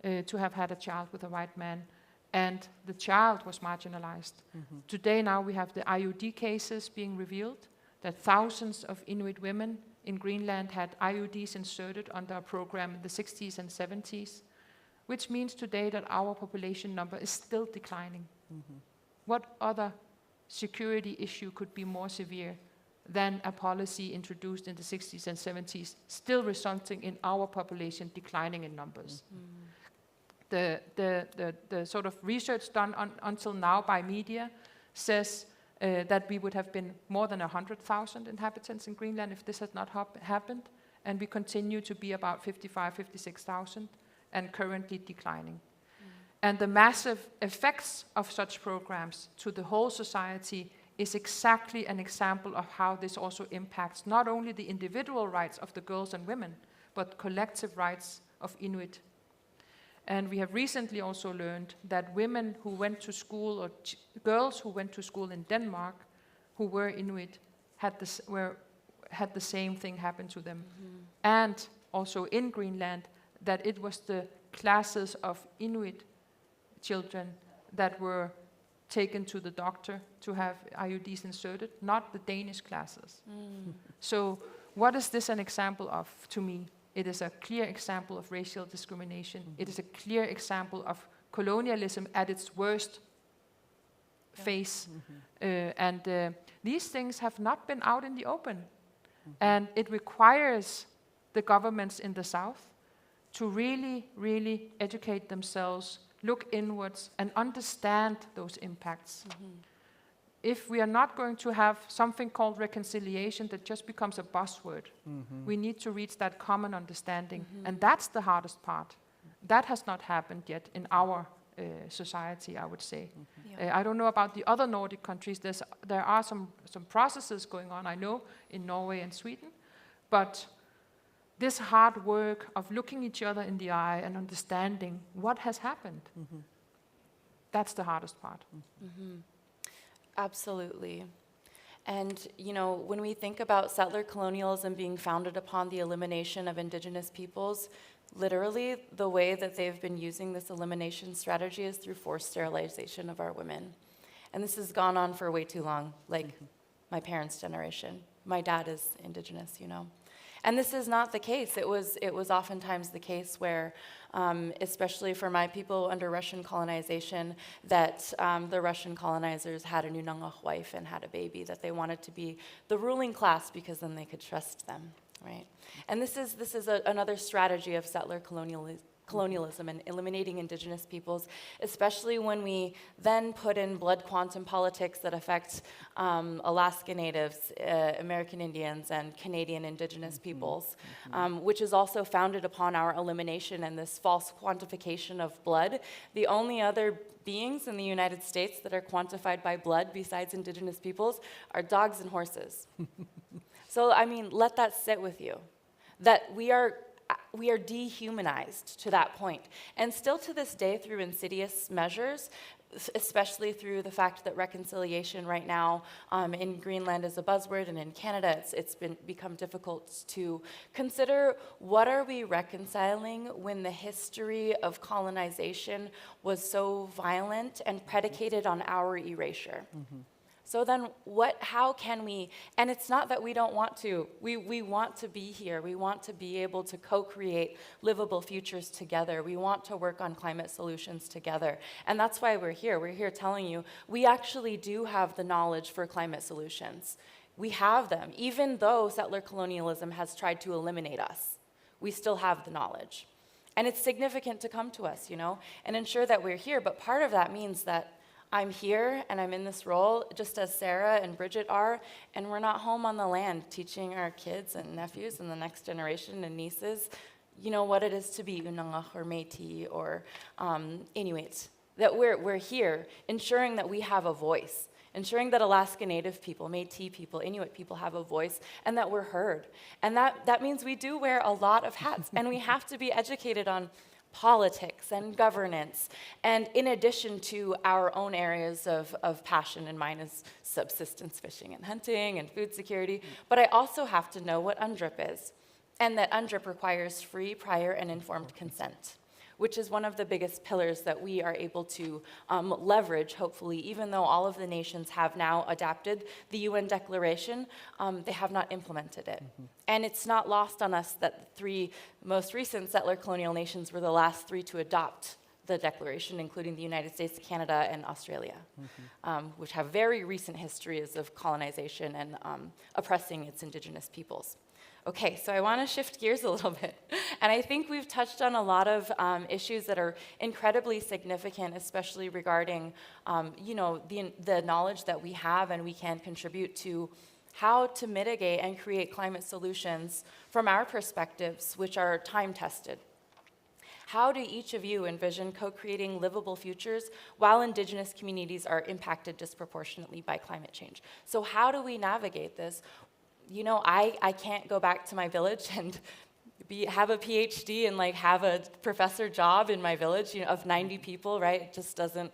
S2: to have had a child with a white man, and the child was marginalized. Today now we have the IUD cases being revealed, that thousands of Inuit women in Greenland had IUDs inserted under a program in the 60s and 70s, which means today that our population number is still declining. What other security issue could be more severe than a policy introduced in the 60s and 70s, still resulting in our population declining in numbers? The sort of research done until now by media says that we would have been more than 100,000 inhabitants in Greenland if this had not happened, and we continue to be about 55,000, 56,000, and currently declining. And the massive effects of such programs to the whole society is exactly an example of how this also impacts not only the individual rights of the girls and women, but collective rights of Inuit. And we have recently also learned that women who went to school, or girls who went to school in Denmark, who were Inuit, had the same thing happen to them. And also in Greenland, that it was the classes of Inuit children that were taken to the doctor to have IUDs inserted, not the Danish classes. So what is this an example of to me? It is a clear example of racial discrimination. It is a clear example of colonialism at its worst phase. And these things have not been out in the open. And it requires the governments in the South to really, really educate themselves, look inwards, and understand those impacts. If we are not going to have something called reconciliation that just becomes a buzzword, we need to reach that common understanding. And that's the hardest part. That has not happened yet in our society, I would say. I don't know about the other Nordic countries. There are some processes going on, I know, in Norway and Sweden. But this hard work of looking each other in the eye and understanding what has happened, that's the hardest part.
S4: Absolutely. And, you know, when we think about settler colonialism being founded upon the elimination of Indigenous peoples, literally the way that they've been using this elimination strategy is through forced sterilization of our women. And this has gone on for way too long, like my parents' generation. My dad is Indigenous, you know. And this is not the case. It was oftentimes the case where, especially for my people under Russian colonization, that the Russian colonizers had a Nunangach wife and had a baby, that they wanted to be the ruling class because then they could trust them, right? And this is another strategy of settler colonialism and eliminating Indigenous peoples, especially when we then put in blood quantum politics that affect Alaska Natives, American Indians, and Canadian Indigenous peoples, which is also founded upon our elimination and this false quantification of blood. The only other beings in the United States that are quantified by blood besides Indigenous peoples are dogs and horses. So, I mean, let that sit with you, that we are dehumanized to that point. And still to this day, through insidious measures, especially through the fact that reconciliation right now in Greenland is a buzzword, and in Canada it's become difficult to consider what are we reconciling when the history of colonization was so violent and predicated on our erasure. So then how can we, and it's not that we don't want to, we want to be here, we want to be able to co-create livable futures together, we want to work on climate solutions together, and that's why we're here telling you, we actually do have the knowledge for climate solutions. We have them, even though settler colonialism has tried to eliminate us, we still have the knowledge. And it's significant to come to us, you know, and ensure that we're here, but part of that means that I'm here and I'm in this role just as Sarah and Bridget are, and we're not home on the land teaching our kids and nephews and the next generation and nieces, you know, what it is to be Unangach or Métis or Inuit. That we're here ensuring that we have a voice, ensuring that Alaska Native people, Métis people, Inuit people have a voice, and that we're heard. And that means we do wear a lot of hats, and we have to be educated on politics and governance, and in addition to our own areas of passion, and mine is subsistence fishing and hunting and food security, but I also have to know what UNDRIP is, and that UNDRIP requires free, prior, and informed consent, which is one of the biggest pillars that we are able to leverage, hopefully, even though all of the nations have now adapted the UN Declaration, they have not implemented it. And it's not lost on us that the 3 most recent settler colonial nations were the last 3 to adopt the Declaration, including the United States, Canada, and Australia, which have very recent histories of colonization and oppressing its Indigenous peoples. Okay, so I want to shift gears a little bit. And I think we've touched on a lot of issues that are incredibly significant, especially regarding, you know, the knowledge that we have and we can contribute to how to mitigate and create climate solutions from our perspectives, which are time-tested. How do each of you envision co-creating livable futures while Indigenous communities are impacted disproportionately by climate change? So how do we navigate this? You know, I can't go back to my village and have a PhD and like have a professor job in my village, you know, of 90 people, right? It just doesn't,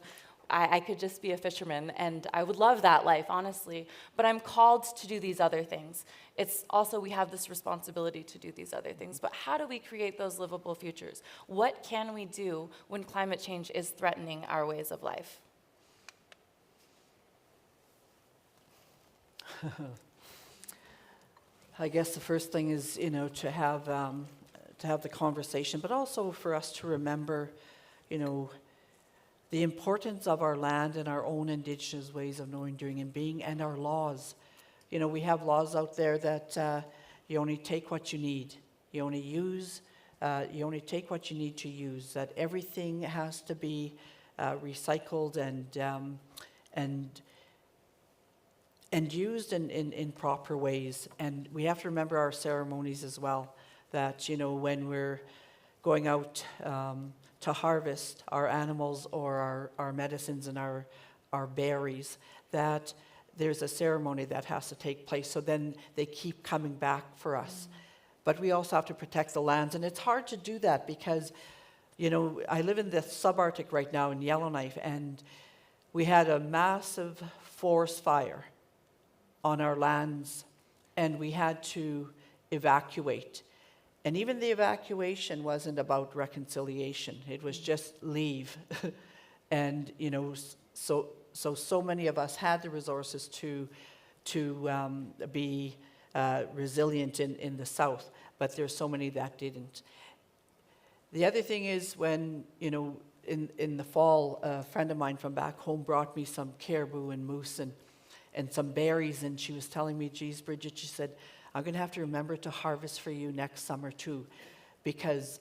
S4: I could just be a fisherman, and I would love that life, honestly. But I'm called to do these other things. It's also, we have this responsibility to do these other things. But how do we create those livable futures? What can we do when climate change is threatening our ways of life?
S3: I guess the first thing is, you know, to have the conversation, but also for us to remember, you know, the importance of our land and our own Indigenous ways of knowing, doing, and being, and our laws. You know, we have laws out there that you only take what you need. You only take what you need to use. That everything has to be recycled and used in proper ways. And we have to remember our ceremonies as well. That, you know, when we're going out to harvest our animals or our medicines and our berries, that there's a ceremony that has to take place, so then they keep coming back for us. But we also have to protect the lands, and it's hard to do that because, you know, I live in the subarctic right now in Yellowknife, and we had a massive forest fire on our lands, and we had to evacuate. And even the evacuation wasn't about reconciliation. It was just leave. And, you know, so many of us had the resources to be resilient in the South, but there's so many that didn't. The other thing is when, you know, in the fall, a friend of mine from back home brought me some caribou and moose and some berries, and she was telling me, geez, Bridget, she said, I'm going to have to remember to harvest for you next summer too, because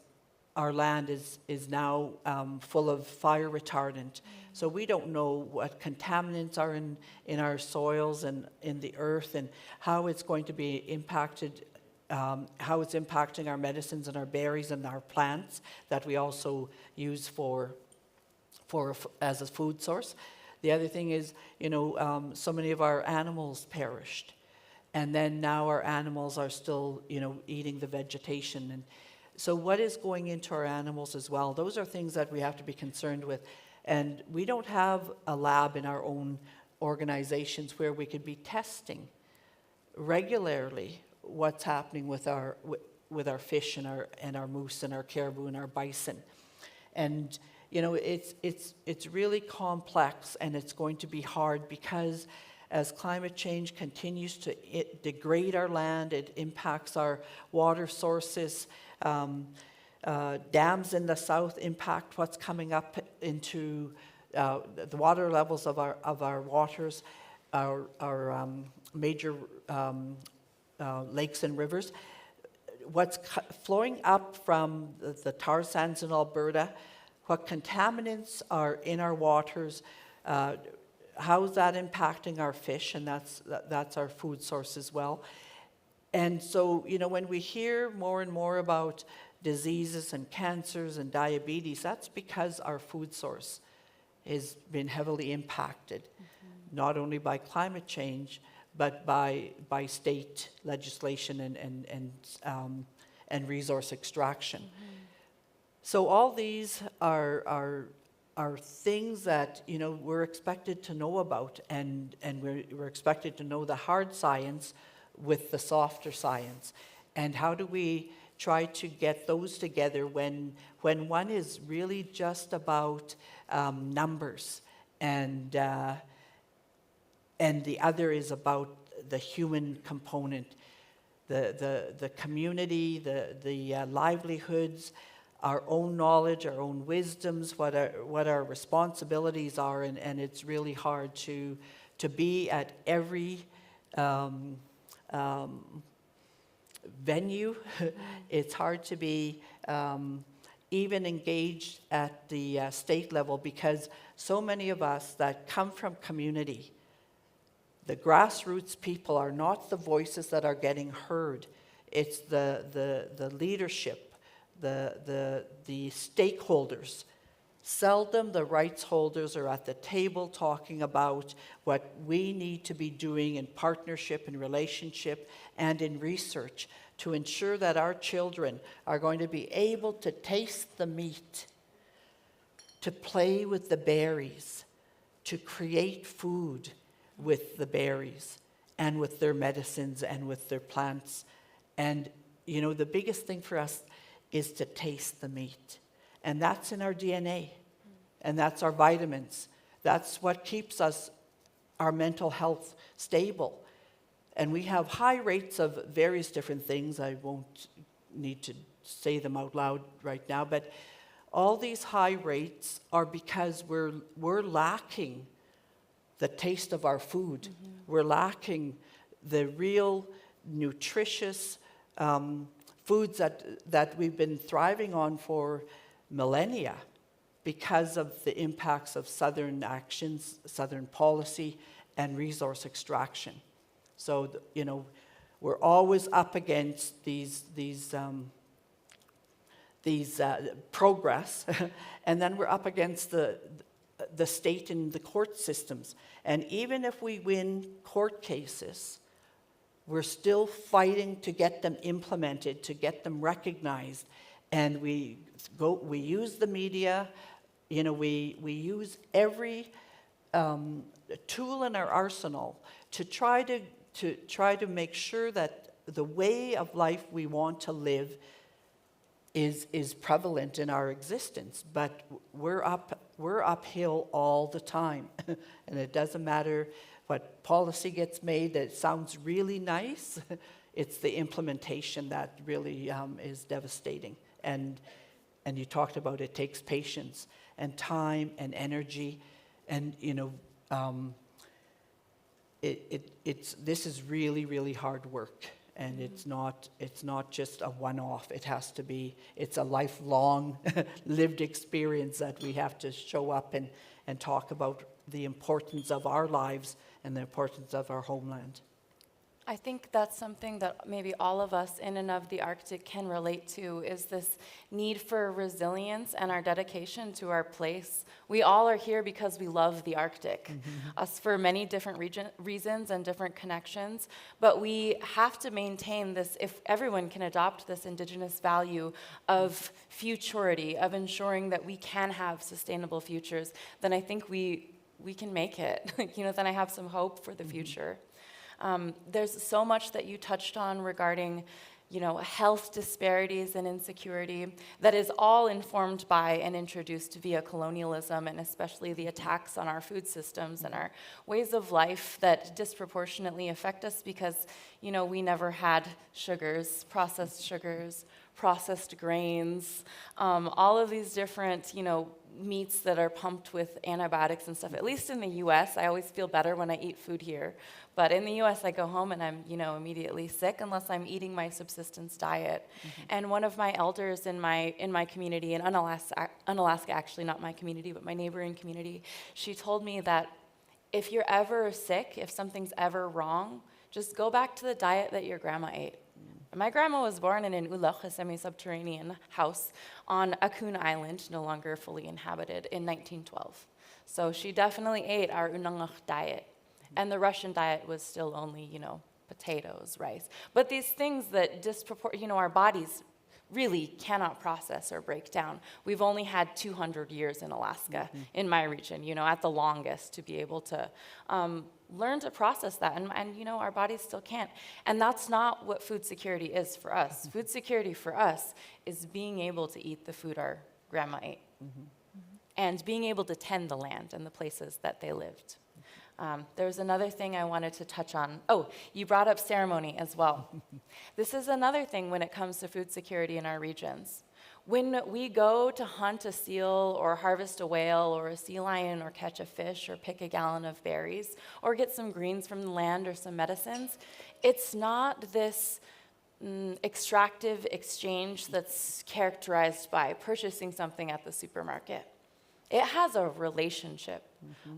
S3: our land is now full of fire retardant. So we don't know what contaminants are in our soils and in the earth, and how it's going to be impacted, how it's impacting our medicines and our berries and our plants that we also use as a food source. The other thing is, you know, so many of our animals perished. And then now our animals are still, you know, eating the vegetation. And so what is going into our animals as well? Those are things that we have to be concerned with. And we don't have a lab in our own organizations where we could be testing regularly what's happening with our fish and our moose and our caribou and our bison. And, you know, it's really complex, and it's going to be hard because as climate change continues to degrade our land, it impacts our water sources. Dams in the south impact what's coming up into the water levels of our waters, our major lakes and rivers. What's flowing up from the tar sands in Alberta, what contaminants are in our waters, how is that impacting our fish? And that's our food source as well. And so, you know, when we hear more and more about diseases and cancers and diabetes, that's because our food source has been heavily impacted, not only by climate change, but by state legislation and resource extraction. So all these are things that, you know, we're expected to know about, and we're expected to know the hard science with the softer science. And how do we try to get those together when one is really just about numbers and the other is about the human component, the community, the livelihoods, our own knowledge, our own wisdoms, what our responsibilities are, and it's really hard to be at every venue. It's hard to be even engaged at the state level, because so many of us that come from community, the grassroots people, are not the voices that are getting heard. It's the leadership, the stakeholders. Seldom the rights holders are at the table talking about what we need to be doing in partnership, in relationship, and in research to ensure that our children are going to be able to taste the meat, to play with the berries, to create food with the berries and with their medicines and with their plants. And, the biggest thing for us is to taste the meat. And that's in our DNA. And that's our vitamins. That's what keeps our mental health stable. And we have high rates of various different things. I won't need to say them out loud right now, but all these high rates are because we're lacking the taste of our food. We're lacking the real nutritious foods that we've been thriving on for millennia because of the impacts of Southern actions, Southern policy, and resource extraction. So, we're always up against these progress, and then we're up against the state and the court systems. And even if we win court cases, we're still fighting to get them implemented, to get them recognized. And we use the media, we use every tool in our arsenal to try to make sure that the way of life we want to live is prevalent in our existence. But we're uphill all the time. And it doesn't matter what policy gets made that sounds really nice. It's the implementation that really is devastating. And you talked about it takes patience and time and energy, and this is really, really hard work, and it's not just a one-off. It's a lifelong lived experience that we have to show up and talk about the importance of our lives and the importance of our homeland.
S4: I think that's something that maybe all of us in and of the Arctic can relate to, is this need for resilience and our dedication to our place. We all are here because we love the Arctic, us for many different reasons and different connections, but we have to maintain this, if everyone can adopt this Indigenous value of futurity, of ensuring that we can have sustainable futures, then I think we can make it. Then I have some hope for the future. There's so much that you touched on regarding, health disparities and insecurity that is all informed by and introduced via colonialism, and especially the attacks on our food systems and our ways of life that disproportionately affect us because, we never had sugars, processed grains, all of these different, meats that are pumped with antibiotics and stuff. At least in the U.S., I always feel better when I eat food here. But in the U.S., I go home and I'm, immediately sick unless I'm eating my subsistence diet. And one of my elders in my community, in Unalaska, actually not my community, but my neighboring community, she told me that if you're ever sick, if something's ever wrong, just go back to the diet that your grandma ate. My grandma was born in an ulach, a semi-subterranean house on Akun Island, no longer fully inhabited, in 1912. So she definitely ate our unangach diet. And the Russian diet was still only, potatoes, rice. But these things that our bodies really cannot process or break down. We've only had 200 years in Alaska, in my region, at the longest, to be able to learn to process that, and our bodies still can't. And that's not what food security is for us. Food security for us is being able to eat the food our grandma ate, and being able to tend the land and the places that they lived. There's another thing I wanted to touch on. Oh, you brought up ceremony as well. This is another thing when it comes to food security in our regions. When we go to hunt a seal or harvest a whale or a sea lion or catch a fish or pick a gallon of berries or get some greens from the land or some medicines, it's not this extractive exchange that's characterized by purchasing something at the supermarket. It has a relationship,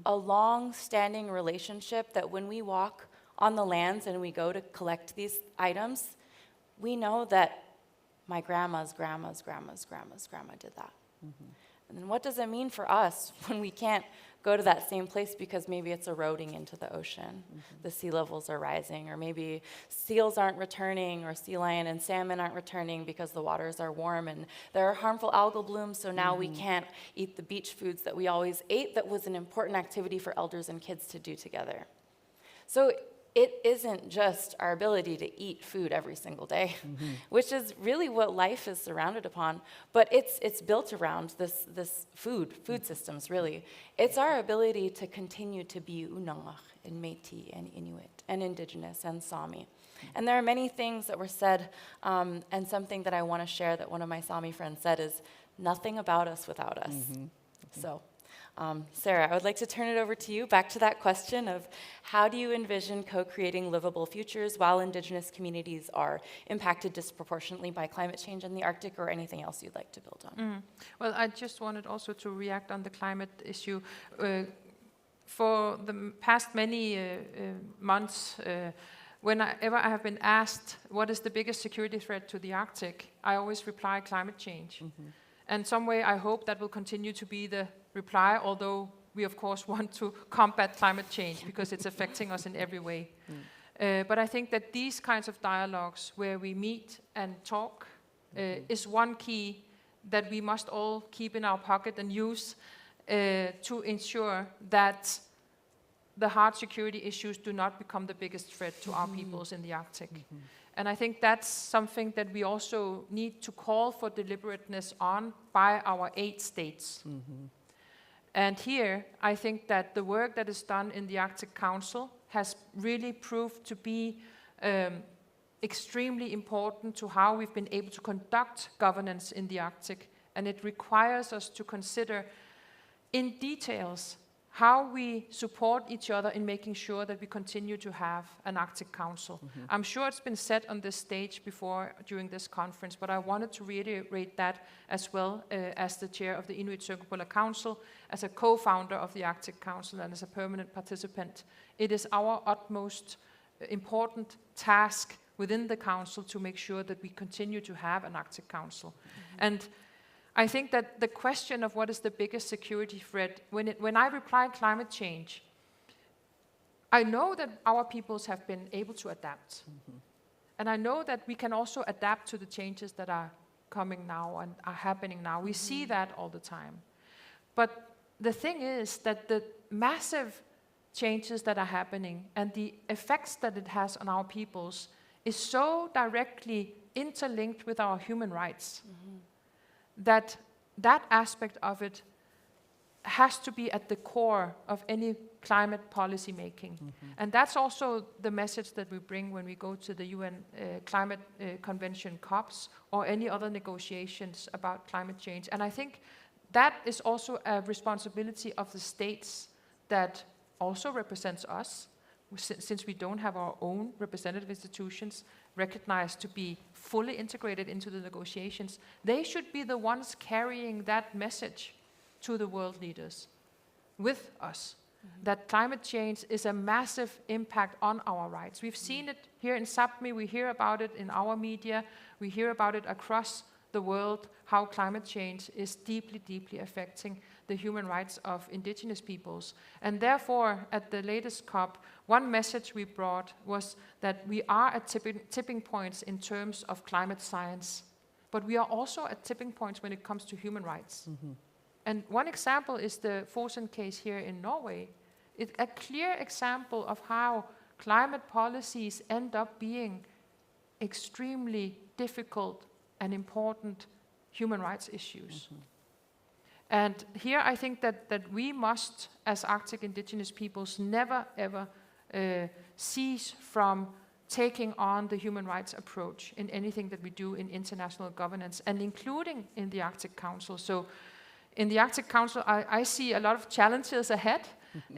S4: a long-standing relationship that when we walk on the lands and we go to collect these items, we know that my grandma's grandma's grandma's grandma's grandma did that. And then what does it mean for us when we can't go to that same place because maybe it's eroding into the ocean, the sea levels are rising, or maybe seals aren't returning, or sea lion and salmon aren't returning because the waters are warm and there are harmful algal blooms, so now we can't eat the beach foods that we always ate that was an important activity for elders and kids to do together. So it isn't just our ability to eat food every single day, which is really what life is surrounded upon, but it's built around this food systems, really. It's our ability to continue to be Unangach and Métis and Inuit and Indigenous and Sami. And there are many things that were said, and something that I want to share that one of my Sami friends said is, nothing about us without us. So. Sarah, I would like to turn it over to you, back to that question of how do you envision co-creating livable futures while Indigenous communities are impacted disproportionately by climate change in the Arctic, or anything else you'd like to build on?
S2: Well, I just wanted also to react on the climate issue. For the past many months, whenever I have been asked what is the biggest security threat to the Arctic, I always reply climate change. And some way I hope that will continue to be the reply, although we of course want to combat climate change because it's affecting us in every way. But I think that these kinds of dialogues where we meet and talk is one key that we must all keep in our pocket and use to ensure that the hard security issues do not become the biggest threat to our peoples in the Arctic. And I think that's something that we also need to call for deliberateness on by our 8 states. And here, I think that the work that is done in the Arctic Council has really proved to be extremely important to how we've been able to conduct governance in the Arctic. And it requires us to consider in details how we support each other in making sure that we continue to have an Arctic Council. I'm sure it's been said on this stage before during this conference, but I wanted to reiterate that as well as the chair of the Inuit Circle Polar Council, as a co-founder of the Arctic Council, and as a permanent participant. It is our utmost important task within the Council to make sure that we continue to have an Arctic Council. And I think that the question of what is the biggest security threat, when I reply climate change, I know that our peoples have been able to adapt. And I know that we can also adapt to the changes that are coming now and are happening now. We see that all the time. But the thing is that the massive changes that are happening and the effects that it has on our peoples is so directly interlinked with our human rights. That aspect of it has to be at the core of any climate policy making. And that's also the message that we bring when we go to the UN Climate Convention COPs or any other negotiations about climate change. And I think that is also a responsibility of the states that also represents us, since we don't have our own representative institutions recognized to be fully integrated into the negotiations. They should be the ones carrying that message to the world leaders with us, that climate change is a massive impact on our rights. We've seen it here in Sápmi, we hear about it in our media, we hear about it across the world, how climate change is deeply, deeply affecting the human rights of Indigenous peoples. And therefore, at the latest COP, one message we brought was that we are at tipping points in terms of climate science, but we are also at tipping points when it comes to human rights. And one example is the Fosen case here in Norway. It's a clear example of how climate policies end up being extremely difficult and important human rights issues. And here I think that we must, as Arctic Indigenous peoples, never ever cease from taking on the human rights approach in anything that we do in international governance, and including in the Arctic Council. So in the Arctic Council, I see a lot of challenges ahead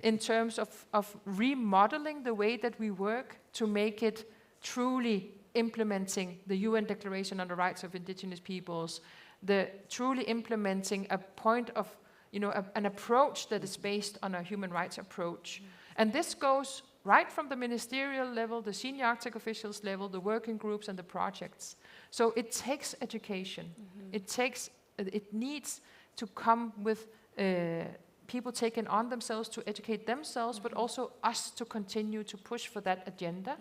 S2: in terms of remodeling the way that we work to make it truly implementing the UN Declaration on the Rights of Indigenous Peoples, the truly implementing a point of, an approach that is based on a human rights approach. And this goes right from the ministerial level, the senior Arctic officials level, the working groups and the projects. So it takes education. It needs to come with people taking on themselves to educate themselves, but also us to continue to push for that agenda.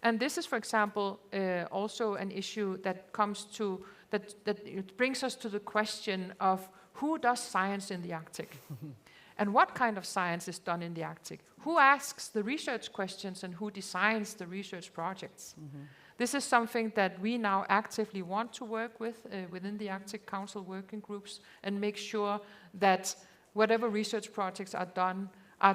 S2: And this is, for example, also an issue that comes to, that it brings us to the question of who does science in the Arctic? And what kind of science is done in the Arctic? Who asks the research questions and who designs the research projects? This is something that we now actively want to work with within the Arctic Council working groups and make sure that whatever research projects are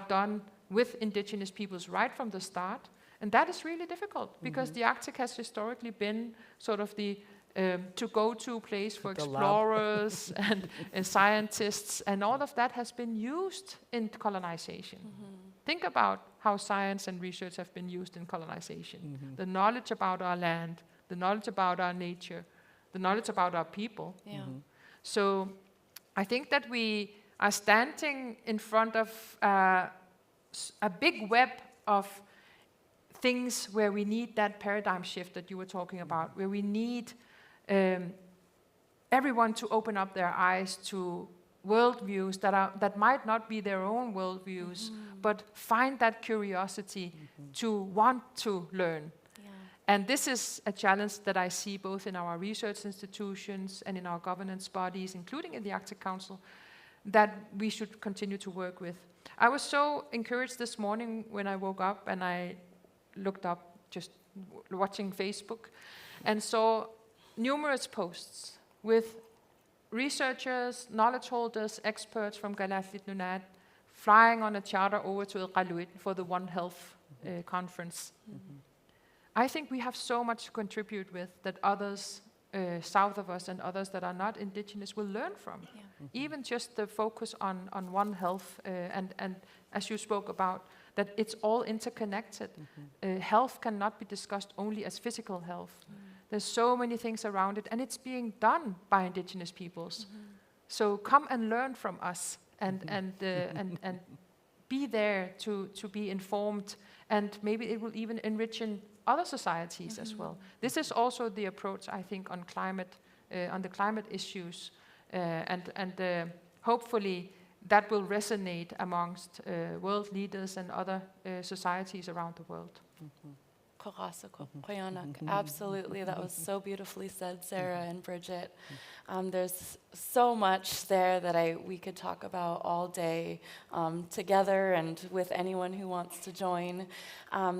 S2: done with indigenous peoples right from the start. And that is really difficult because the Arctic has historically been sort of the to-go-to place for explorers and scientists, and all of that has been used in colonization. Think about how science and research have been used in colonization. The knowledge about our land, the knowledge about our nature, the knowledge about our people. So I think that we are standing in front of a big web of things where we need that paradigm shift that you were talking about, where we need everyone to open up their eyes to worldviews that might not be their own worldviews, but find that curiosity to want to learn. And this is a challenge that I see both in our research institutions and in our governance bodies, including in the Arctic Council, that we should continue to work with. I was so encouraged this morning when I woke up and I looked up, just watching Facebook, and saw numerous posts with researchers, knowledge holders, experts from Galaslit Nunat flying on a charter over to Iqaluit for the One Health conference. I think we have so much to contribute with that others south of us and others that are not indigenous will learn from. Even just the focus on One Health and as you spoke about, that it's all interconnected. Health cannot be discussed only as physical health. There's so many things around it, and it's being done by indigenous peoples. So come and learn from us, and be there to be informed, and maybe it will even enrich in other societies as well. This is also the approach, I think, on climate, on the climate issues, and hopefully that will resonate amongst world leaders and other societies around the world.
S4: Absolutely, that was so beautifully said, Sarah and Bridget. There's so much there that we could talk about all day together and with anyone who wants to join.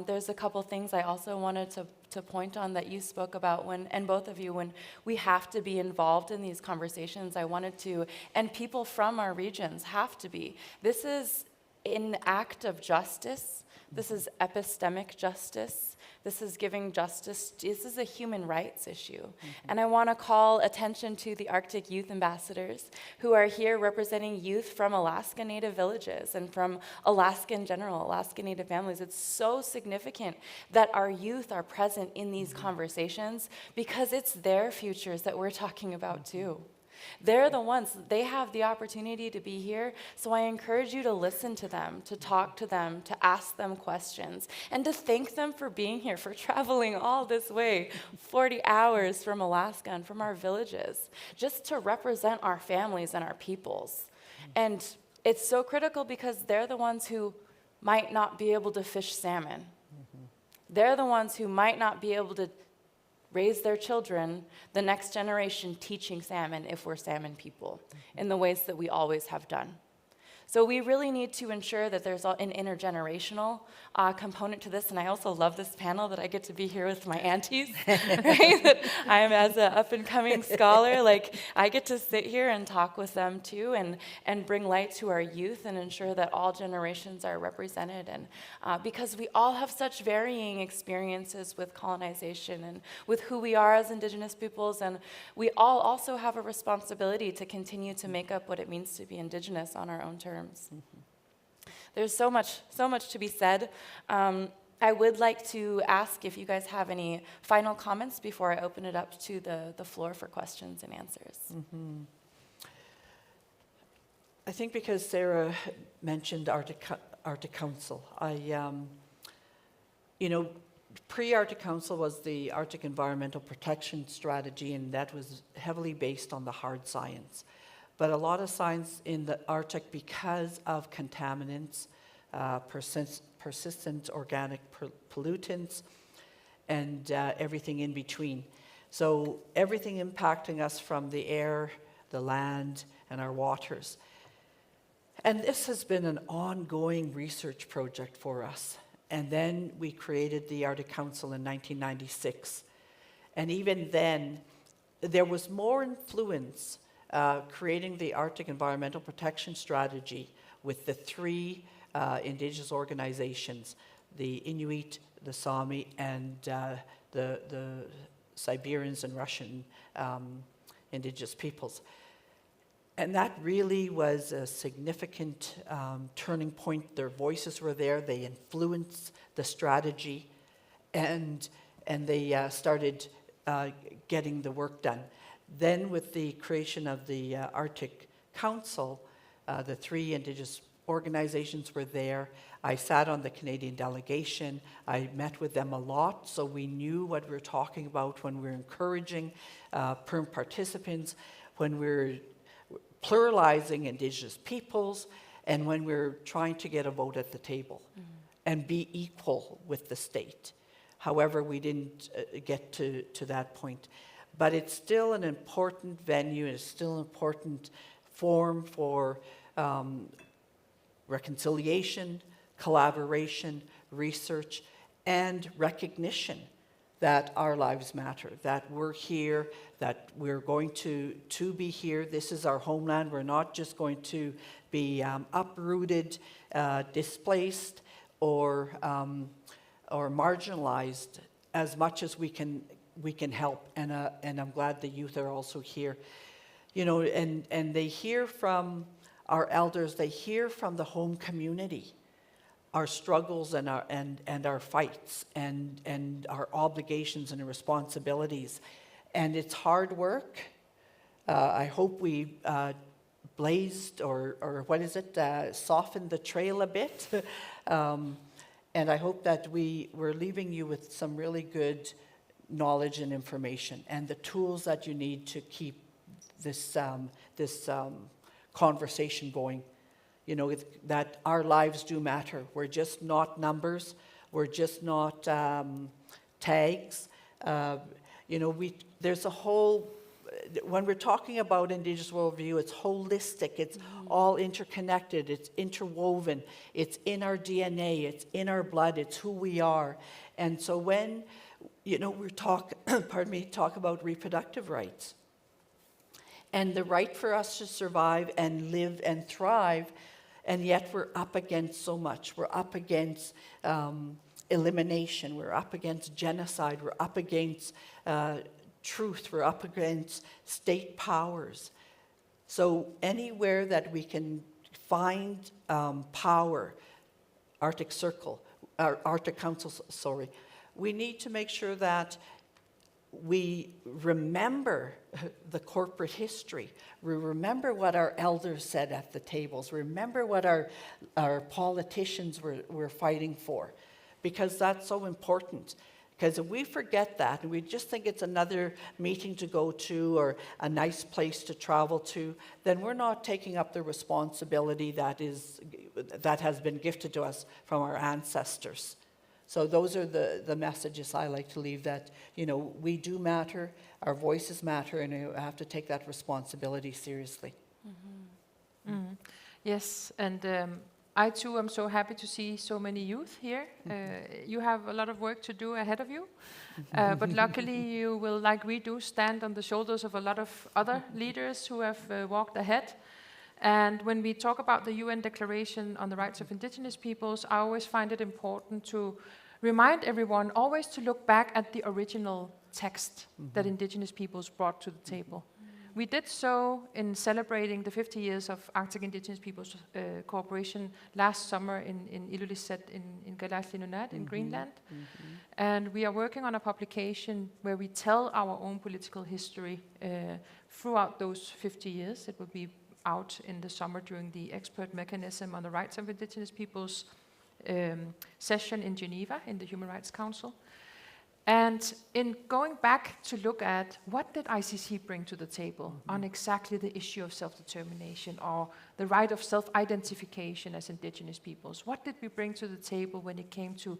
S4: There's a couple things I also wanted to point on that you spoke about and both of you, when we have to be involved in these conversations. I wanted to, and people from our regions have to be. This is an act of justice. This is epistemic justice. This is giving justice. This is a human rights issue. And I want to call attention to the Arctic Youth Ambassadors who are here representing youth from Alaska Native villages and from Alaska in general, Alaska Native families. It's so significant that our youth are present in these conversations because it's their futures that we're talking about too. They're the ones, they have the opportunity to be here, so I encourage you to listen to them, to talk to them, to ask them questions, and to thank them for being here, for traveling all this way, 40 hours from Alaska and from our villages, just to represent our families and our peoples. And it's so critical because they're the ones who might not be able to fish salmon. They're the ones who might not be able to raise their children, the next generation teaching salmon if we're salmon people, in the ways that we always have done. So we really need to ensure that there's an intergenerational component to this, and I also love this panel that I get to be here with my aunties, right? That I'm, as an up-and-coming scholar, like, I get to sit here and talk with them too, and bring light to our youth and ensure that all generations are represented, and because we all have such varying experiences with colonization and with who we are as Indigenous peoples, and we all also have a responsibility to continue to make up what it means to be Indigenous on our own terms. There's so much to be said. I would like to ask if you guys have any final comments before I open it up to the floor for questions and answers.
S3: I think because Sarah mentioned Arctic Council, Pre-Arctic Council was the Arctic Environmental Protection Strategy, and that was heavily based on the hard science. But a lot of science in the Arctic, because of contaminants, persistent organic pollutants, and everything in between. So everything impacting us from the air, the land, and our waters. And this has been an ongoing research project for us. And then we created the Arctic Council in 1996. And even then, there was more influence creating the Arctic Environmental Protection Strategy with the three Indigenous organizations, the Inuit, the Sami, and the Siberians and Russian Indigenous peoples. And that really was a significant turning point. Their voices were there. They influenced the strategy, and they started getting the work done. Then with the creation of the Arctic Council, the three Indigenous organizations were there. I sat on the Canadian delegation. I met with them a lot, so we knew what we were talking about when we were encouraging perm participants, when we were pluralizing Indigenous peoples, and when we're trying to get a vote at the table and be equal with the state. However, we didn't get to that point. But it's still an important venue, it's still an important forum for reconciliation, collaboration, research, and recognition that our lives matter, that we're here, that we're going to be here. This is our homeland. We're not just going to be uprooted, displaced, or marginalized as much as we can help. And I'm glad the youth are also here. You know, and they hear from our elders, they hear from the home community our struggles and our fights and our obligations and responsibilities. And it's hard work. I hope we blazed or what is it, softened the trail a bit. And I hope that we're leaving you with some really good knowledge and information and the tools that you need to keep this conversation going. You know, that our lives do matter. We're just not numbers. We're just not tags. You know, there's a whole, when we're talking about Indigenous worldview, it's holistic. It's all interconnected. It's interwoven. It's in our DNA. It's in our blood. It's who we are. And so when, you know, we talk about reproductive rights and the right for us to survive and live and thrive, and yet we're up against so much. We're up against elimination. We're up against genocide. We're up against truth. We're up against state powers. So anywhere that we can find power, Arctic Council, sorry, we need to make sure that we remember the corporate history. We remember what our elders said at the tables. Remember what our politicians were fighting for, because that's so important. Because if we forget that and we just think it's another meeting to go to or a nice place to travel to, then we're not taking up the responsibility that has been gifted to us from our ancestors. So those are the messages I like to leave, that, you know, we do matter, our voices matter, and we have to take that responsibility seriously.
S2: Mm-hmm. Mm. Yes, and I too am so happy to see so many youth here. You have a lot of work to do ahead of you, but luckily you will, like we do, stand on the shoulders of a lot of other leaders who have walked ahead. And when we talk about the UN Declaration on the Rights of Indigenous Peoples, I always find it important to remind everyone always to look back at the original text that Indigenous peoples brought to the table. We did so in celebrating the 50 years of Arctic Indigenous Peoples Cooperation last summer in Ilulissat in Kalaallit in Greenland. And we are working on a publication where we tell our own political history throughout those 50 years. It will be out in the summer during the expert mechanism on the rights of Indigenous peoples session in Geneva in the Human Rights Council. And in going back to look at what did ICC bring to the table on exactly the issue of self-determination or the right of self-identification as indigenous peoples, what did we bring to the table when it came to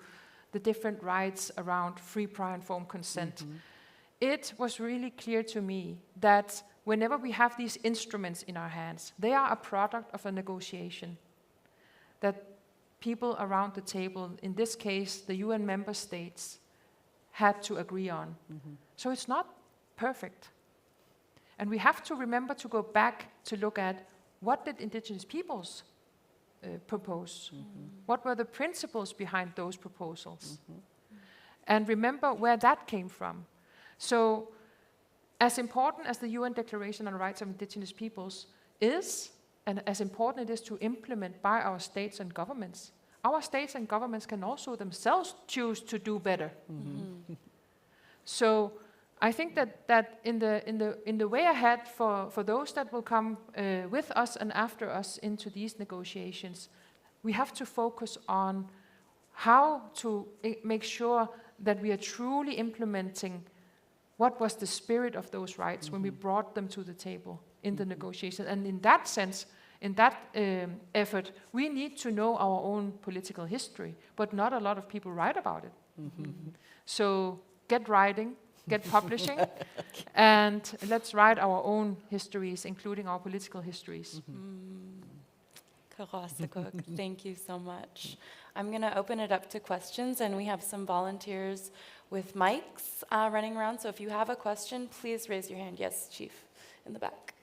S2: the different rights around free, prior, and informed consent? It was really clear to me that whenever we have these instruments in our hands, they are a product of a negotiation that people around the table, in this case, the UN member states, had to agree on. So it's not perfect. And we have to remember to go back to look at what did indigenous peoples propose? What were the principles behind those proposals? And remember where that came from. So as important as the UN Declaration on the Rights of Indigenous Peoples is, and as important it is to implement by our states and governments, our states and governments can also themselves choose to do better. So I think that in the way ahead for those that will come with us and after us into these negotiations, we have to focus on how to make sure that we are truly implementing what was the spirit of those rights when we brought them to the table in the negotiation. And in that sense, in that effort, we need to know our own political history, but not a lot of people write about it. So get writing, get publishing, and let's write our own histories, including our political histories.
S4: Karasakuk, thank you so much. I'm going to open it up to questions, and we have some volunteers with mics running around. So if you have a question, please raise your hand. Yes, Chief, in the back.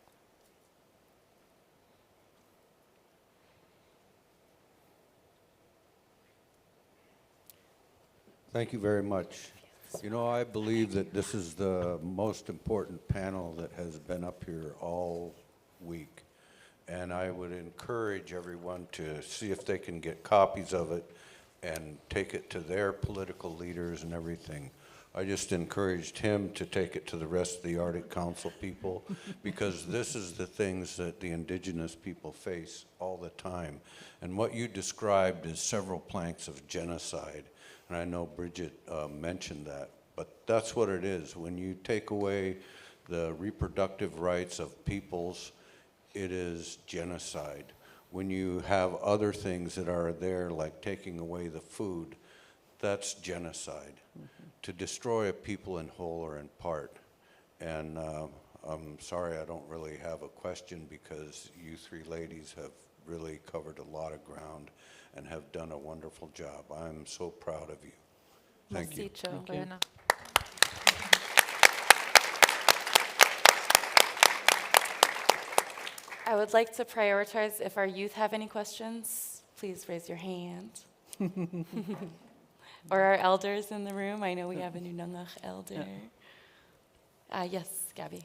S5: Thank you very much. You know, I believe that this is the most important panel that has been up here all week. And I would encourage everyone to see if they can get copies of it and take it to their political leaders and everything. I just encouraged him to take it to the rest of the Arctic Council people because this is the things that the indigenous people face all the time. And what you described is several planks of genocide. And I know Bridget mentioned that, but that's what it is. When you take away the reproductive rights of peoples, it is genocide. When you have other things that are there, like taking away the food, that's genocide. To destroy a people in whole or in part. And I'm sorry I don't really have a question because you three ladies have really covered a lot of ground and have done a wonderful job. I'm so proud of you. Thank you.
S4: I would like to prioritize if our youth have any questions, please raise your hand. Or our elders in the room. I know we have a Nunangach elder. Yes, Gabby.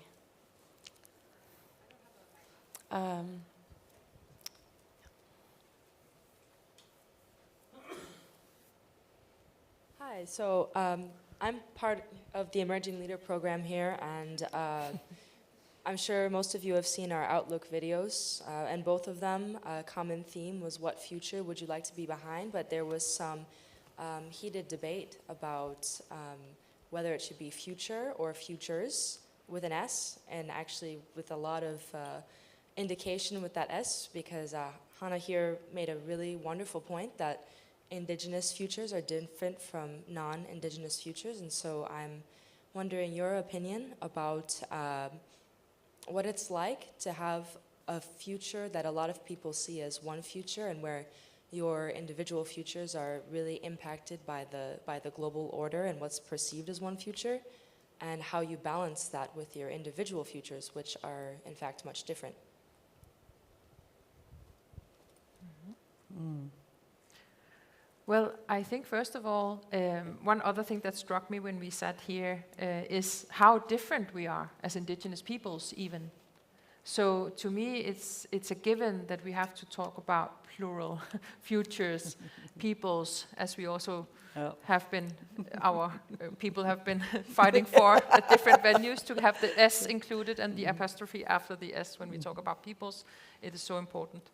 S6: Hi, so I'm part of the Emerging Leader program here, and I'm sure most of you have seen our Outlook videos, and both of them, a common theme was what future would you like to be behind, but there was some heated debate about whether it should be future or futures with an S, and actually with a lot of indication with that S, because Hannah here made a really wonderful point that Indigenous futures are different from non-Indigenous futures, and so I'm wondering your opinion about what it's like to have a future that a lot of people see as one future, and where your individual futures are really impacted by the global order and what's perceived as one future, and how you balance that with your individual futures, which are in fact much different.
S2: Well, I think first of all, one other thing that struck me when we sat here is how different we are as indigenous peoples even. So to me, it's a given that we have to talk about plural futures, peoples, as we also have been, our people have been fighting for at different venues to have the S included and the apostrophe after the S when we talk about peoples. It is so important.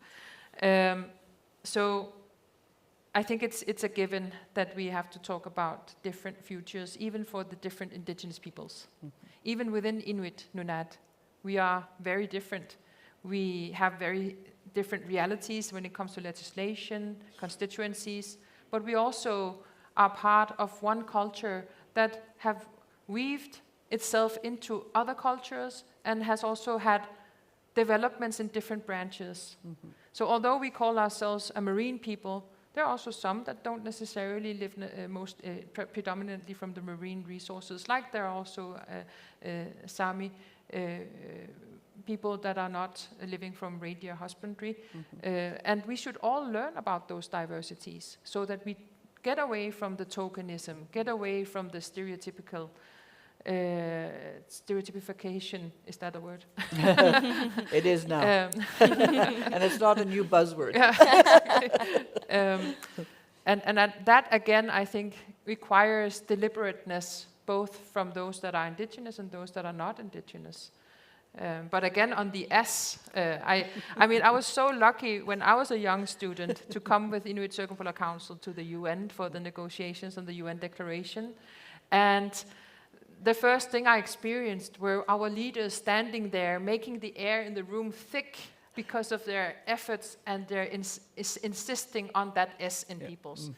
S2: So I think it's a given that we have to talk about different futures, even for the different indigenous peoples. Even within Inuit Nunat, we are very different. We have very different realities when it comes to legislation, constituencies, but we also are part of one culture that have weaved itself into other cultures and has also had developments in different branches. So although we call ourselves a marine people, there are also some that don't necessarily live predominantly from the marine resources, like there are also Sami people that are not living from reindeer husbandry. And we should all learn about those diversities so that we get away from the tokenism, get away from the stereotypification, is that a word?
S3: It is now. And it's not a new buzzword.
S2: Yeah, and that again, I think, requires deliberateness, both from those that are indigenous and those that are not indigenous. But again, on the S, I mean, I was so lucky when I was a young student to come with Inuit Circumpolar Council to the UN for the negotiations on the UN Declaration. And the first thing I experienced were our leaders standing there, making the air in the room thick because of their efforts and their insisting on that S in peoples.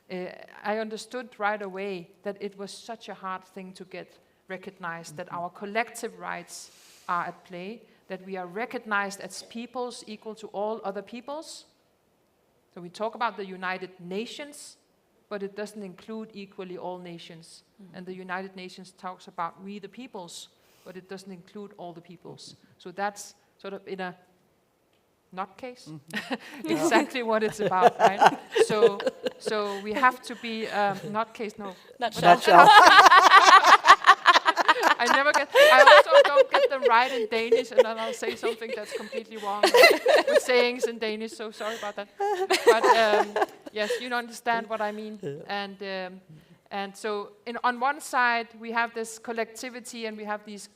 S2: I understood right away that it was such a hard thing to get recognized, that our collective rights are at play, that we are recognized as peoples equal to all other peoples. So we talk about the United Nations, but it doesn't include equally all nations. And the United Nations talks about we the peoples, but it doesn't include all the peoples. So that's sort of in a nutcase, exactly what it's about, right? So we have to be nutcase, no.
S3: Nutshell.
S2: I also don't get them right in Danish, and then I'll say something that's completely wrong with sayings in Danish, so sorry about that. But yes, you understand what I mean. And so on one side, we have this collectivity and we have these,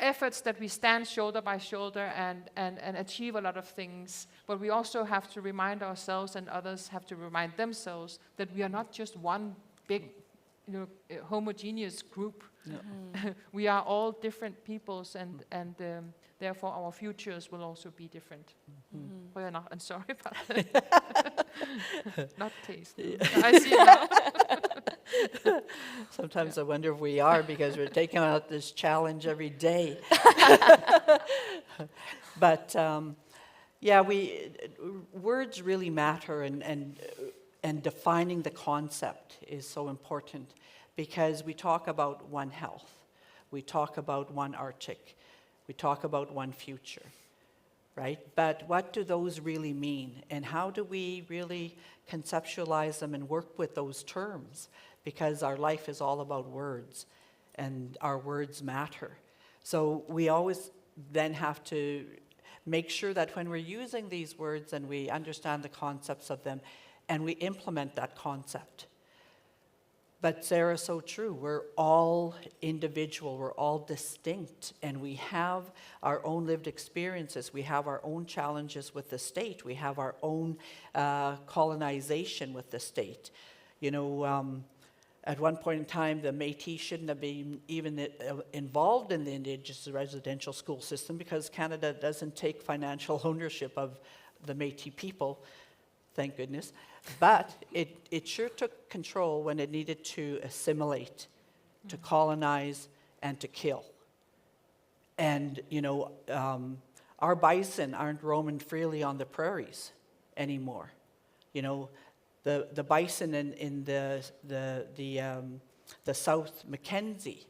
S2: efforts that we stand shoulder by shoulder and achieve a lot of things. But we also have to remind ourselves, and others have to remind themselves, that we are not just one big homogeneous group. We are all different peoples, and therefore our futures will also be different. I'm sorry about that. Not taste. I see now.
S3: Sometimes I wonder if we are, because we're taking out this challenge every day. But words really matter, and defining the concept is so important, because we talk about one health, we talk about one Arctic, we talk about one future, right? But what do those really mean? And how do we really conceptualize them and work with those terms? Because our life is all about words, and our words matter. So we always then have to make sure that when we're using these words and we understand the concepts of them, and we implement that concept. But Sarah's so true. We're all individual. We're all distinct. And we have our own lived experiences. We have our own challenges with the state. We have our own colonization with the state. At one point in time, the Métis shouldn't have been even involved in the Indigenous residential school system, because Canada doesn't take financial ownership of the Métis people, thank goodness. But it sure took control when it needed to assimilate, to colonize, and to kill. And, our bison aren't roaming freely on the prairies anymore. The bison in the South Mackenzie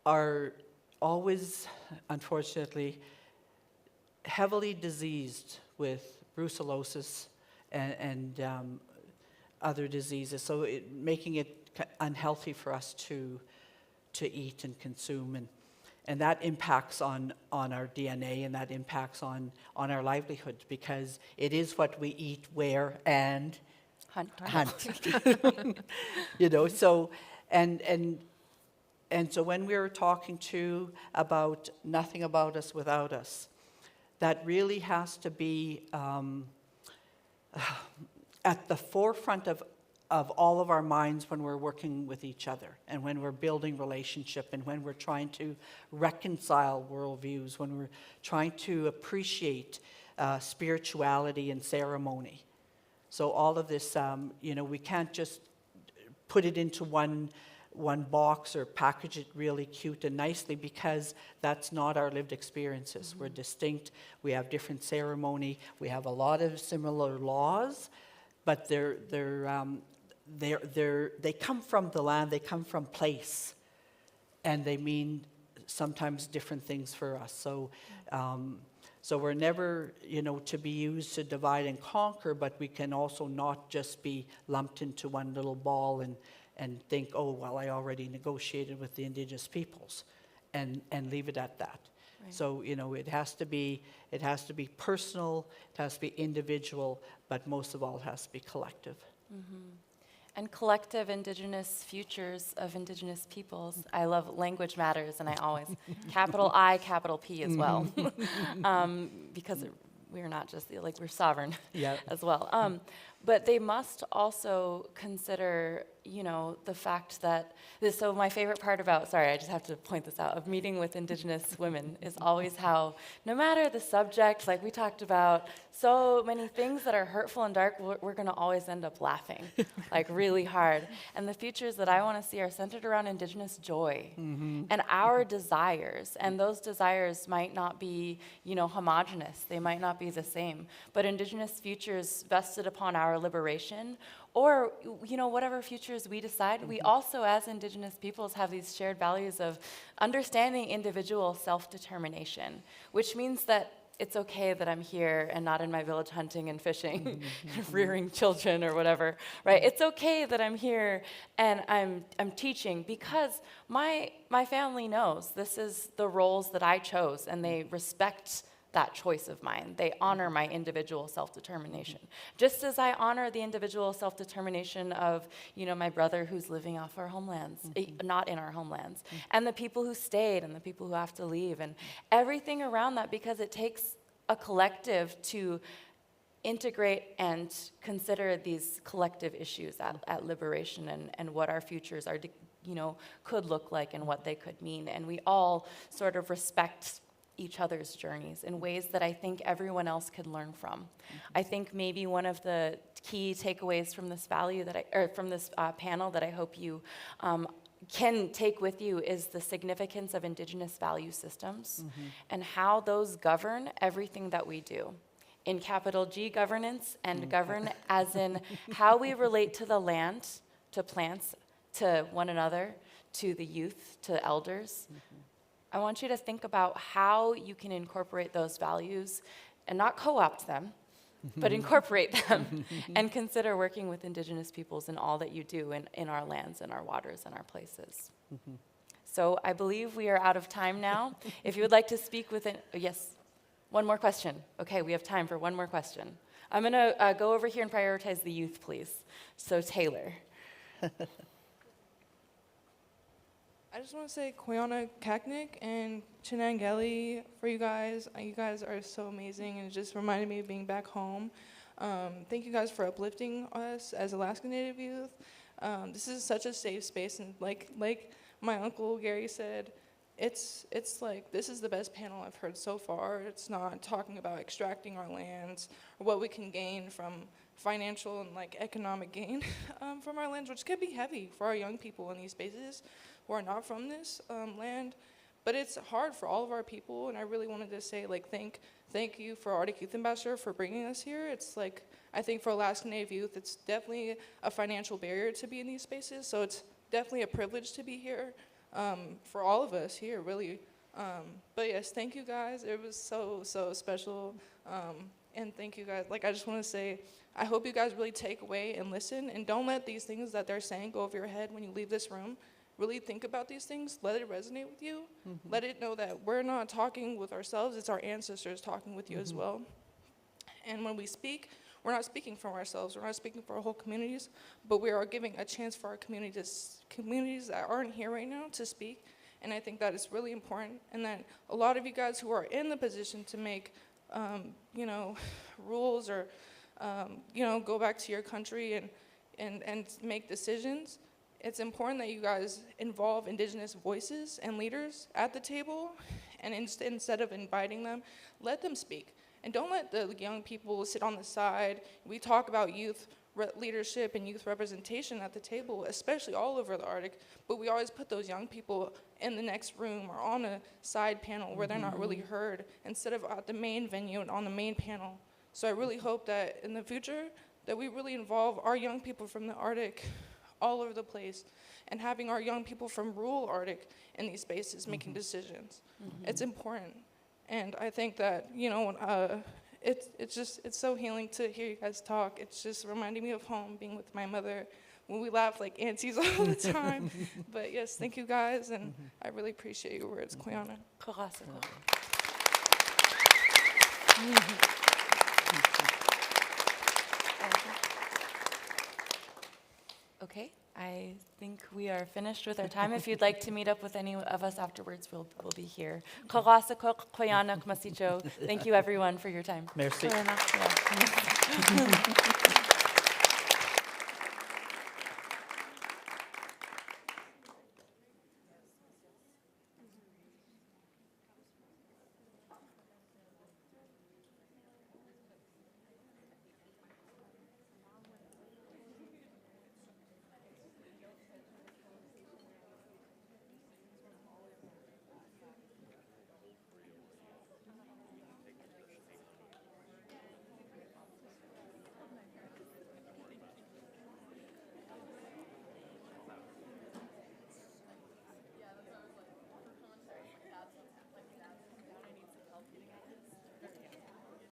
S3: are always, unfortunately, heavily diseased with brucellosis and other diseases, so making it unhealthy for us to eat and consume, and that impacts on our DNA, and that impacts on our livelihood, because it is what we eat, wear, and hunt. So and so when we're talking about nothing about us without us, that really has to be at the forefront of all of our minds when we're working with each other and when we're building relationship and when we're trying to reconcile worldviews, when we're trying to appreciate spirituality and ceremony. So all of this, we can't just put it into one box or package it really cute and nicely, because that's not our lived experiences. We're distinct. We have different ceremony. We have a lot of similar laws, but they come from the land. They come from place, and they mean sometimes different things for us. So. So we're never, to be used to divide and conquer, but we can also not just be lumped into one little ball and think, oh, well, I already negotiated with the Indigenous peoples, and leave it at that. Right. So, it has to be personal, it has to be individual, but most of all, it has to be collective.
S4: Mm-hmm. And collective Indigenous futures of Indigenous peoples. I love language matters, and I always capital I, capital P as well, because we're not just we're sovereign as well. But they must also consider, the fact that so my favorite part about, sorry, I just have to point this out, of meeting with Indigenous women is always how, no matter the subject, like we talked about, so many things that are hurtful and dark, we're going to always end up laughing, really hard. And the futures that I want to see are centered around Indigenous joy and our desires. And those desires might not be, homogenous. They might not be the same. But Indigenous futures vested upon our liberation, or whatever futures we decide, we also, as Indigenous peoples, have these shared values of understanding individual self-determination, which means that it's okay that I'm here and not in my village hunting and fishing, rearing children or whatever, right? It's okay that I'm here and I'm teaching, because my family knows this is the roles that I chose, and they respect that choice of mine. They honor my individual self-determination. Just as I honor the individual self-determination of, my brother who's living off our homelands, not in our homelands, and the people who stayed and the people who have to leave, and everything around that, because it takes a collective to integrate and consider these collective issues at liberation and what our futures are, could look like and what they could mean. And we all sort of respect each other's journeys in ways that I think everyone else can learn from. I think maybe one of the key takeaways from this panel that I hope you can take with you is the significance of Indigenous value systems and how those govern everything that we do. In capital G governance, and govern as in how we relate to the land, to plants, to one another, to the youth, to elders. I want you to think about how you can incorporate those values and not co-opt them, but incorporate them and consider working with Indigenous peoples in all that you do in our lands and our waters and our places. So I believe we are out of time now. If you would like to speak with yes, one more question. Okay, we have time for one more question. I'm going to go over here and prioritize the youth, please. So Taylor.
S7: I just want to say Koyana Kaknik and Chinangeli for you guys. You guys are so amazing, and it just reminded me of being back home. Thank you guys for uplifting us as Alaska Native youth. This is such a safe space, and like my uncle Gary said, it's like this is the best panel I've heard so far. It's not talking about extracting our lands or what we can gain from financial and economic gain from our lands, which could be heavy for our young people in these spaces who are not from this land. But it's hard for all of our people, and I really wanted to say thank you for Arctic Youth Ambassador for bringing us here. It's I think for Alaska Native youth, it's definitely a financial barrier to be in these spaces, so it's definitely a privilege to be here for all of us here, really. But yes, thank you guys. It was so special, and thank you guys. I just want to say, I hope you guys really take away and listen, and don't let these things that they're saying go over your head when you leave this room. Really think about these things. Let it resonate with you. Let it know that we're not talking with ourselves. It's our ancestors talking with you as well. And when we speak, we're not speaking for ourselves. We're not speaking for our whole communities, but we are giving a chance for our communities that aren't here right now to speak. And I think that is really important. And that a lot of you guys who are in the position to make, rules or go back to your country and make decisions, it's important that you guys involve Indigenous voices and leaders at the table, and instead of inviting them, let them speak. And don't let the young people sit on the side. We talk about youth leadership and youth representation at the table, especially all over the Arctic, but we always put those young people in the next room or on a side panel where they're not really heard, instead of at the main venue and on the main panel. So I really hope that in the future that we really involve our young people from the Arctic all over the place, and having our young people from rural Arctic in these spaces making decisions. It's important. And I think that, it's so healing to hear you guys talk. It's just reminding me of home, being with my mother, when we laugh like aunties all the time. But yes, thank you guys, and I really appreciate your words, Koyana.
S4: Okay, I think we are finished with our time. If you'd like to meet up with any of us afterwards, we'll be here. Thank you everyone for your time.
S3: Merci.
S4: Yeah.